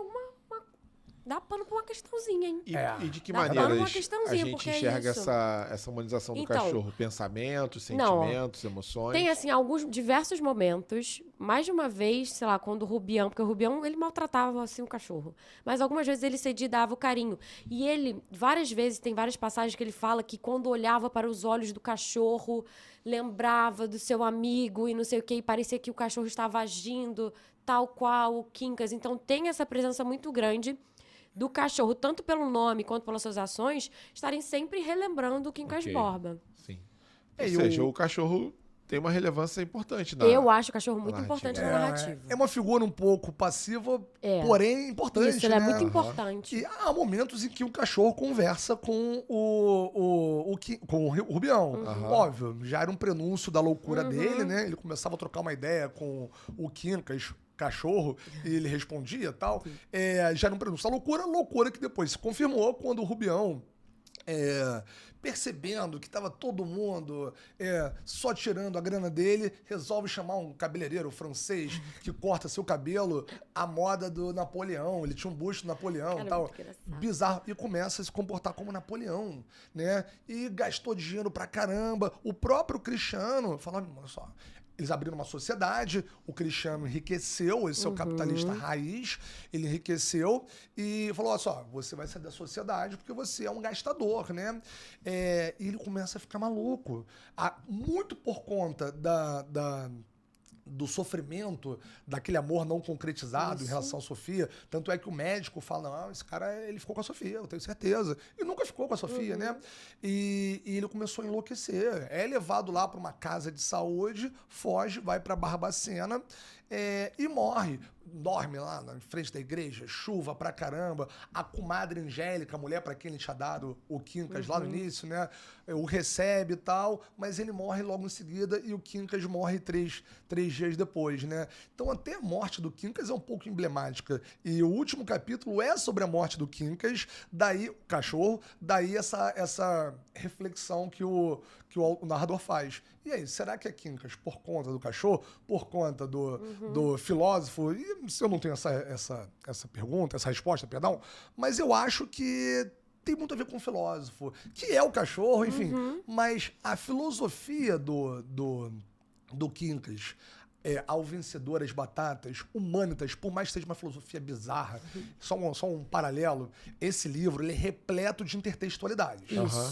dá pano pra uma questãozinha, hein? E de que Dá maneira pano pra uma a questãozinha, gente porque é enxerga isso. essa humanização do cachorro? Pensamentos, sentimentos, emoções? Tem, assim, diversos momentos. Mais de uma vez, sei lá, quando o Rubião... Porque o Rubião, ele maltratava, assim, o cachorro. Mas algumas vezes ele cedia e dava o carinho. E ele, várias vezes, tem várias passagens que ele fala que quando olhava para os olhos do cachorro, lembrava do seu amigo e não sei o quê. E parecia que o cachorro estava agindo tal qual o Quincas. Então, tem essa presença muito grande do cachorro, tanto pelo nome quanto pelas suas ações, estarem sempre relembrando o Quincas Borba. Sim. Ou seja, o cachorro tem uma relevância importante Eu acho o cachorro muito importante na narrativa. É uma figura um pouco passiva, porém importante. Isso, ele né? é muito importante. E há momentos em que o cachorro conversa com o Rubião. Óbvio, já era um prenúncio da loucura dele, né? Ele começava a trocar uma ideia com o Quincas, cachorro, e ele respondia e tal. Já era um prenúncio da loucura que depois se confirmou quando o Rubião, percebendo que estava todo mundo só tirando a grana dele, resolve chamar um cabeleireiro francês que corta seu cabelo à moda do Napoleão. Ele tinha um busto do Napoleão e tal. Bizarro. E começa a se comportar como Napoleão, né? E gastou dinheiro pra caramba. O próprio Cristiano falou, olha só, eles abriram uma sociedade, o Cristiano enriqueceu, esse é o capitalista raiz, ele enriqueceu e falou, olha só, você vai sair da sociedade porque você é um gastador, né? E ele começa a ficar maluco. Muito por conta do sofrimento, daquele amor não concretizado em relação à Sofia. Tanto é que o médico fala, não, esse cara, ele ficou com a Sofia, eu tenho certeza. E nunca ficou com a Sofia, né? E ele começou a enlouquecer. É levado lá para uma casa de saúde, foge, vai para Barbacena e morre. Dorme lá na frente da igreja, chuva pra caramba. A comadre Angélica, a mulher para quem ele tinha dado o Quincas lá no início, né? O recebe e tal, mas ele morre logo em seguida e o Quincas morre três dias depois, né? Então até a morte do Quincas é um pouco emblemática. E o último capítulo é sobre a morte do Quincas, daí o cachorro, daí essa reflexão que o narrador faz. E aí, será que é Quincas por conta do cachorro, por conta do filósofo? E eu não tenho essa pergunta, essa resposta, perdão, mas eu acho que tem muito a ver com o filósofo, que é o cachorro, enfim. Mas a filosofia do Quincas, ao vencedor as batatas, Humanitas, por mais que seja uma filosofia bizarra, só um paralelo, esse livro ele é repleto de intertextualidades.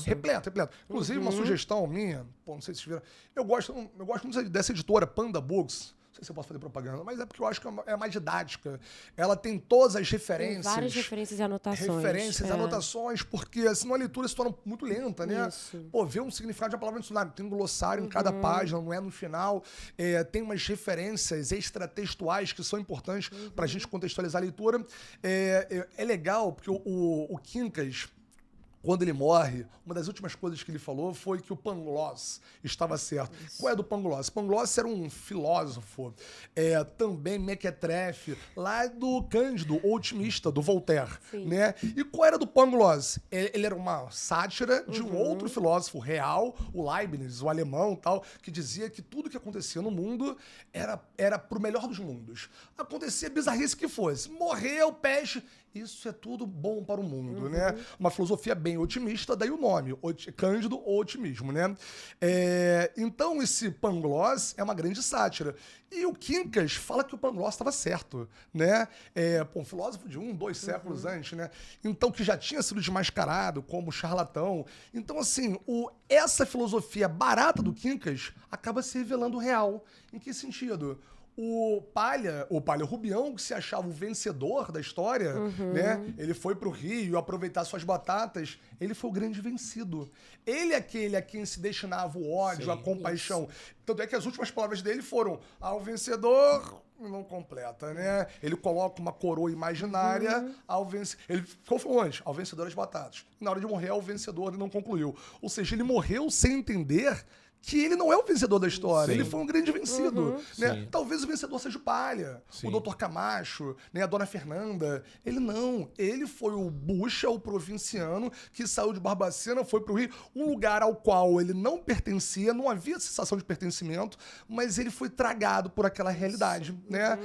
Repleto. Inclusive, uma sugestão minha, não sei se vocês viram, eu gosto muito dessa editora, Panda Books. Não sei se eu posso fazer propaganda, mas é porque eu acho que é mais didática. Ela tem todas as referências. Tem várias referências e anotações. Anotações, porque senão a leitura se torna muito lenta, né? Isso. Pô, ver um significado de uma palavra no dicionário. Tem um glossário em cada página, não é no final. Tem umas referências extratextuais que são importantes pra gente contextualizar a leitura. É legal, porque o Quincas, quando ele morre, uma das últimas coisas que ele falou foi que o Pangloss estava certo. Isso. Qual é do Pangloss? Pangloss era um filósofo, também mequetrefe, lá do Cândido, o otimista, do Voltaire. Né? E qual era do Pangloss? Ele era uma sátira de um outro filósofo real, o Leibniz, o alemão, tal, que dizia que tudo que acontecia no mundo era pro melhor dos mundos. Acontecia bizarrice que fosse. Morreu, peste... Isso é tudo bom para o mundo, né? Uma filosofia bem otimista, daí o nome, Cândido ou otimismo, né? Então, esse Pangloss é uma grande sátira. E o Quincas fala que o Pangloss estava certo, né? Um filósofo de 2 séculos antes, né? Então, que já tinha sido desmascarado como charlatão. Então, assim, essa filosofia barata do Quincas acaba se revelando real. Em que sentido? O Palha Rubião, que se achava o vencedor da história, né? Ele foi pro Rio aproveitar suas batatas. Ele foi o grande vencido. Ele é aquele a quem se destinava o ódio, a compaixão. Isso. Tanto é que as últimas palavras dele foram: ao vencedor não completa, né? Ele coloca uma coroa imaginária ao vencedor. Ele falou antes, ao vencedor as batatas. Na hora de morrer, ao vencedor ele não concluiu. Ou seja, ele morreu sem entender que ele não é o vencedor da história. Sim. Ele foi um grande vencido. Né? Talvez o vencedor seja o Palha, Sim. o Dr. Camacho, né? A Dona Fernanda. Ele não. Ele foi o bucha, o provinciano, que saiu de Barbacena, foi pro Rio, um lugar ao qual ele não pertencia, não havia sensação de pertencimento, mas ele foi tragado por aquela realidade. Né?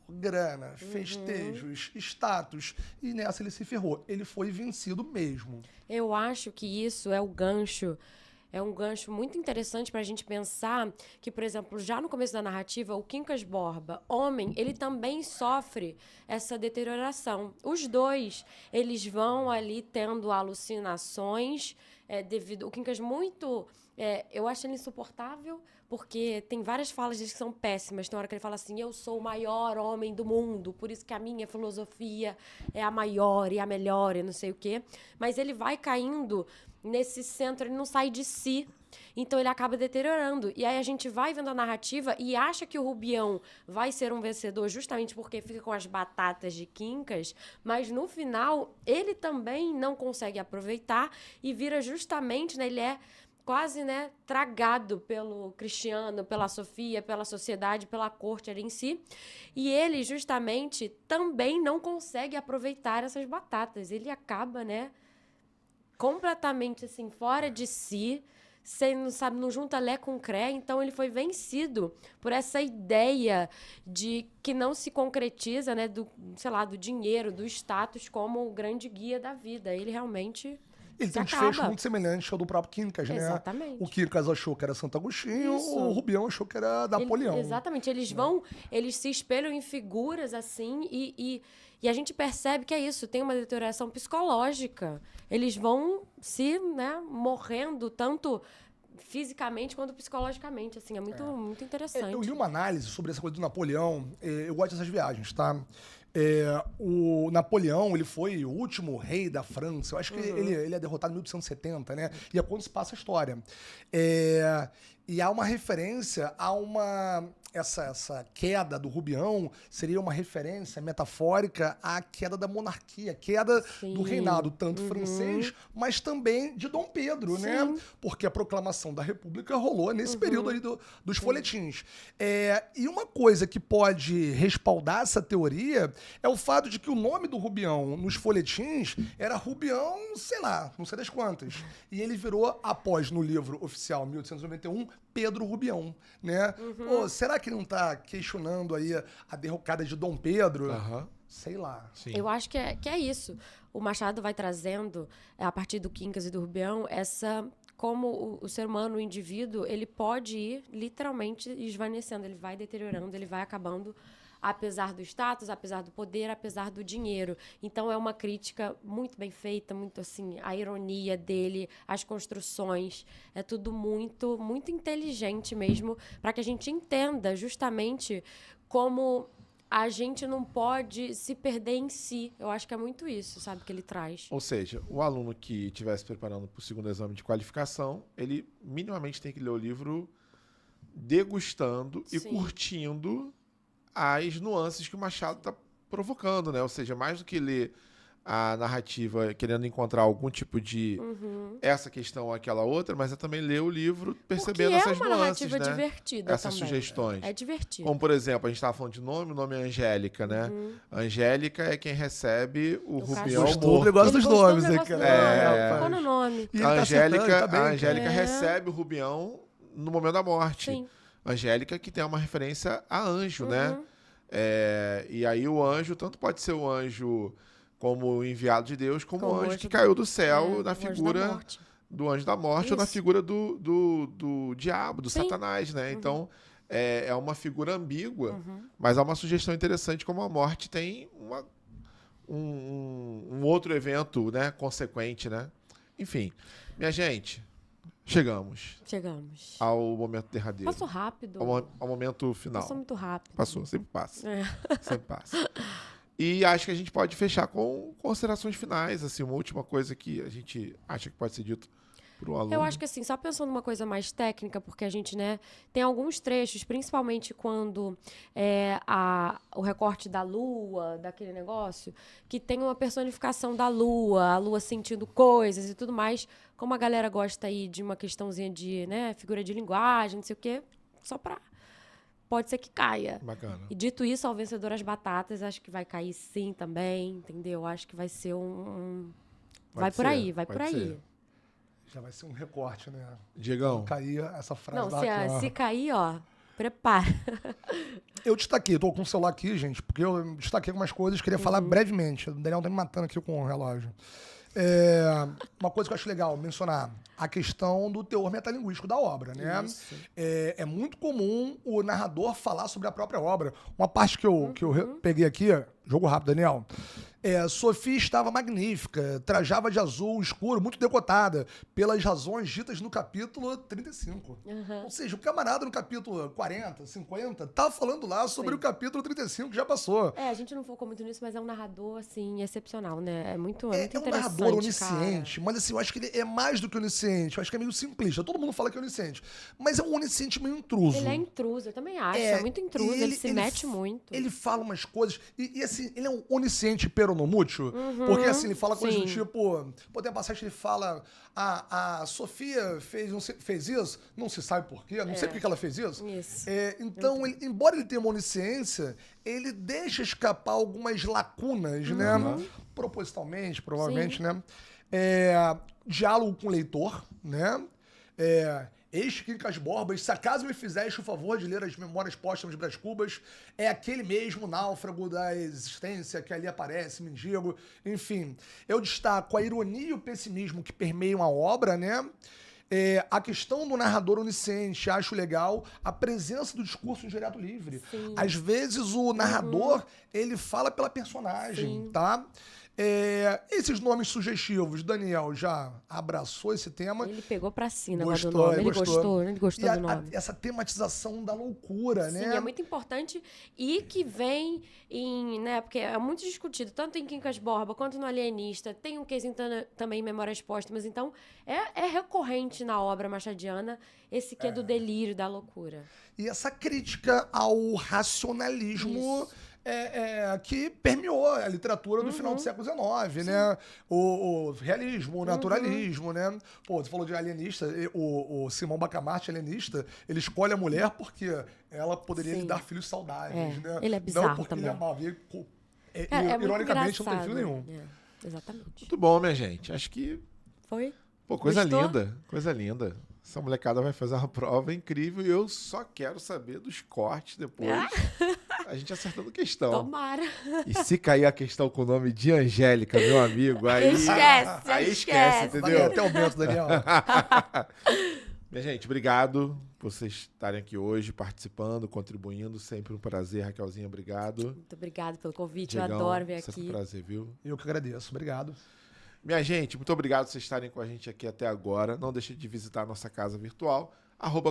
Grana, festejos, status, e nessa ele se ferrou. Ele foi vencido mesmo. Eu acho que isso é o gancho. É um gancho muito interessante para a gente pensar que, por exemplo, já no começo da narrativa, o Quincas Borba, homem, ele também sofre essa deterioração. Os dois, eles vão ali tendo alucinações devido... O Quincas muito... eu acho ele insuportável, porque tem várias falas dele que são péssimas. Tem hora que ele fala assim, eu sou o maior homem do mundo, por isso que a minha filosofia é a maior e a melhor e não sei o quê. Mas ele vai caindo nesse centro, ele não sai de si. Então ele acaba deteriorando. E aí a gente vai vendo a narrativa e acha que o Rubião vai ser um vencedor justamente porque fica com as batatas de Quincas, mas no final ele também não consegue aproveitar e vira justamente, né, ele é quase, né, tragado pelo Cristiano, pela Sofia, pela sociedade, pela corte ali em si. E ele justamente também não consegue aproveitar essas batatas. Ele acaba, né, completamente assim, fora de si, não junta lé com cré, então ele foi vencido por essa ideia de que não se concretiza, né, do dinheiro, do status como o grande guia da vida. Ele realmente... Ele tem um acaba. desfecho muito semelhante ao do próprio Quincas, né? Exatamente. O Quincas achou que era Santo Agostinho, Isso. o Rubião achou que era Napoleão. Exatamente. Eles se espelham em figuras assim e a gente percebe que é isso, tem uma deterioração psicológica. Eles vão se, né, morrendo tanto fisicamente quanto psicologicamente, assim, é muito interessante. Eu li uma análise sobre essa coisa do Napoleão, eu gosto dessas viagens, tá? O Napoleão, ele foi o último rei da França, eu acho que ele é derrotado em 1870, né? E é quando se passa a história. E há uma referência a essa queda do Rubião seria uma referência metafórica à queda da monarquia, queda do reinado, tanto francês, mas também de Dom Pedro, né? Porque a proclamação da República rolou nesse período aí dos folhetins. E uma coisa que pode respaldar essa teoria é o fato de que o nome do Rubião nos folhetins era Rubião, sei lá, não sei das quantas. E ele virou, após no livro oficial 1891, Pedro Rubião, né? Pô, será que não tá questionando aí a derrocada de Dom Pedro? Sei lá. Sim. Eu acho que é isso. O Machado vai trazendo, a partir do Quincas e do Rubião, como o ser humano, o indivíduo, ele pode ir literalmente esvanecendo, ele vai deteriorando, ele vai acabando, apesar do status, apesar do poder, apesar do dinheiro. Então é uma crítica muito bem feita, muito assim, a ironia dele, as construções, é tudo muito, muito inteligente mesmo, para que a gente entenda justamente como a gente não pode se perder em si. Eu acho que é muito isso, sabe, que ele traz. Ou seja, o aluno que estiver se preparando para o segundo exame de qualificação, ele minimamente tem que ler o livro degustando e curtindo as nuances que o Machado está provocando, né? Ou seja, mais do que ler a narrativa querendo encontrar algum tipo de essa questão ou aquela outra, mas é também ler o livro percebendo essas nuances, né? É uma narrativa divertida essas também. sugestões. É divertido. Como, por exemplo, a gente estava falando de nome, o nome é Angélica, né? Angélica é quem recebe o Rubião Gostou do morto. negócio dos Gostou do nomes, hein, negócio do cara? nome, ficou no nome. E ele A tá Angélica, acertando, tá bem, a Angélica cara. recebe o Rubião no momento da morte. Sim. Angélica que tem uma referência a anjo, né? E aí o anjo, tanto pode ser o anjo como o enviado de Deus, como o anjo que caiu do céu na figura do anjo da morte ou na figura do diabo, do Satanás, né? Então, é uma figura ambígua, mas há uma sugestão interessante como a morte tem um outro evento, né, consequente, né? Enfim, minha gente, chegamos ao momento derradeiro. Passou rápido. Ao momento final. Passou muito rápido. Passou, sempre passa. Sempre passa. E acho que a gente pode fechar com considerações finais, assim, uma última coisa que a gente acha que pode ser dito para o aluno. Eu acho que assim, só pensando numa coisa mais técnica, porque a gente, né, tem alguns trechos, principalmente quando o recorte da lua, daquele negócio, que tem uma personificação da lua, a lua sentindo coisas e tudo mais. Como a galera gosta aí de uma questãozinha de, né, figura de linguagem, não sei o quê, só pra... Pode ser que caia. Bacana. E dito isso, ao vencedor as batatas, acho que vai cair sim também, entendeu? Acho que vai ser vai por aí. Já vai ser um recorte, né? Diegão. Cair essa frase Não, lá. se cair, ó, prepara. Eu destaquei, tô com o celular aqui, gente, porque eu destaquei algumas coisas, queria falar brevemente. O Daniel tá me matando aqui com o relógio. Uma coisa que eu acho legal mencionar, a questão do teor metalinguístico da obra, né? É muito comum o narrador falar sobre a própria obra. Uma parte que eu peguei aqui, jogo rápido, Daniel. Sofia estava magnífica, trajava de azul escuro, muito decotada, pelas razões ditas no capítulo 35. Ou seja, o camarada no capítulo 40, 50, tá falando lá sobre o capítulo 35 que já passou. A gente não focou muito nisso, mas é um narrador, assim, excepcional, né? É muito interessante, um narrador onisciente, cara. mas assim, eu acho que ele é mais do que onisciente, eu acho que é meio simplista. Todo mundo fala que é onisciente, mas é um onisciente meio intruso. Ele é intruso, eu também acho, é muito intruso, ele se mete muito. Ele fala umas coisas, e assim, ele é um onisciente peronomútil, porque assim, ele fala coisas do tipo, pô, tem uma passagem que ele fala, a Sofia fez isso, não se sabe por quê, não sei por que ela fez isso. Então, embora ele tenha uma onisciência, ele deixa escapar algumas lacunas, né? Propositalmente, provavelmente, né? Diálogo com o leitor, né? Ex-Quincas Borbas, se acaso me fizeste o favor de ler as Memórias Póstumas de Brás Cubas, é aquele mesmo náufrago da existência que ali aparece, mendigo. Enfim, eu destaco a ironia e o pessimismo que permeiam a obra, né? A questão do narrador onisciente, acho legal. A presença do discurso direto livre. Sim. Às vezes o narrador, ele fala pela personagem, tá? Esses nomes sugestivos, Daniel já abraçou esse tema. Ele pegou pra si, né? Gostou, Do nome. Ele gostou. gostou E do nome. essa tematização da loucura, Sim, né? é muito importante e que vem né, porque é muito discutido, tanto em Quincas Borba quanto no Alienista, tem um quesinho também em Memórias Póstumas, então é recorrente na obra machadiana esse que é do delírio, da loucura. E essa crítica ao racionalismo que permeou a literatura do final do século XIX, né? O realismo, o naturalismo, né? Pô, você falou de alienista, o Simão Bacamarte, alienista, ele escolhe a mulher porque ela poderia lhe dar filhos saudáveis, né? Ele é bizarro não porque também. ele amava. E, Muito ironicamente, não tem engraçado. filho nenhum. Exatamente. Muito bom, minha gente. Acho que, Foi? pô, coisa Gostou? linda. Coisa linda. Essa molecada vai fazer uma prova incrível e eu só quero saber dos cortes depois. A gente acertando questão. Tomara. E se cair a questão com o nome de Angélica, meu amigo, aí... Esquece, aí esquece. Vai entendeu? até o Bento, Daniel. Minha gente, obrigado por vocês estarem aqui hoje, participando, contribuindo. Sempre um prazer, Raquelzinha, obrigado. Muito obrigada pelo convite, Diegão, eu adoro vir sempre aqui. um prazer, viu? Eu que agradeço. Obrigado. Minha gente, muito obrigado por vocês estarem com a gente aqui até agora. Não deixe de visitar a nossa casa virtual,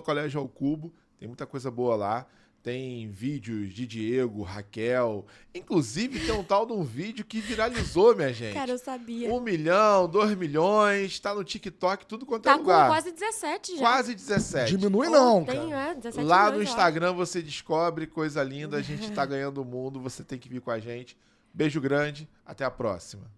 @Colégio ao Cubo. Tem muita coisa boa lá. Tem vídeos de Diego, Raquel. Inclusive, tem um tal de um vídeo que viralizou, minha gente. Cara, eu sabia. 1 milhão, 2 milhões, tá no TikTok, tudo quanto é Tá com lugar. quase 17 já. Quase 17. Diminui não, Tem, cara. 17 Lá milhões, no eu acho. Instagram você descobre coisa linda. A gente tá ganhando o mundo. Você tem que vir com a gente. Beijo grande. Até a próxima.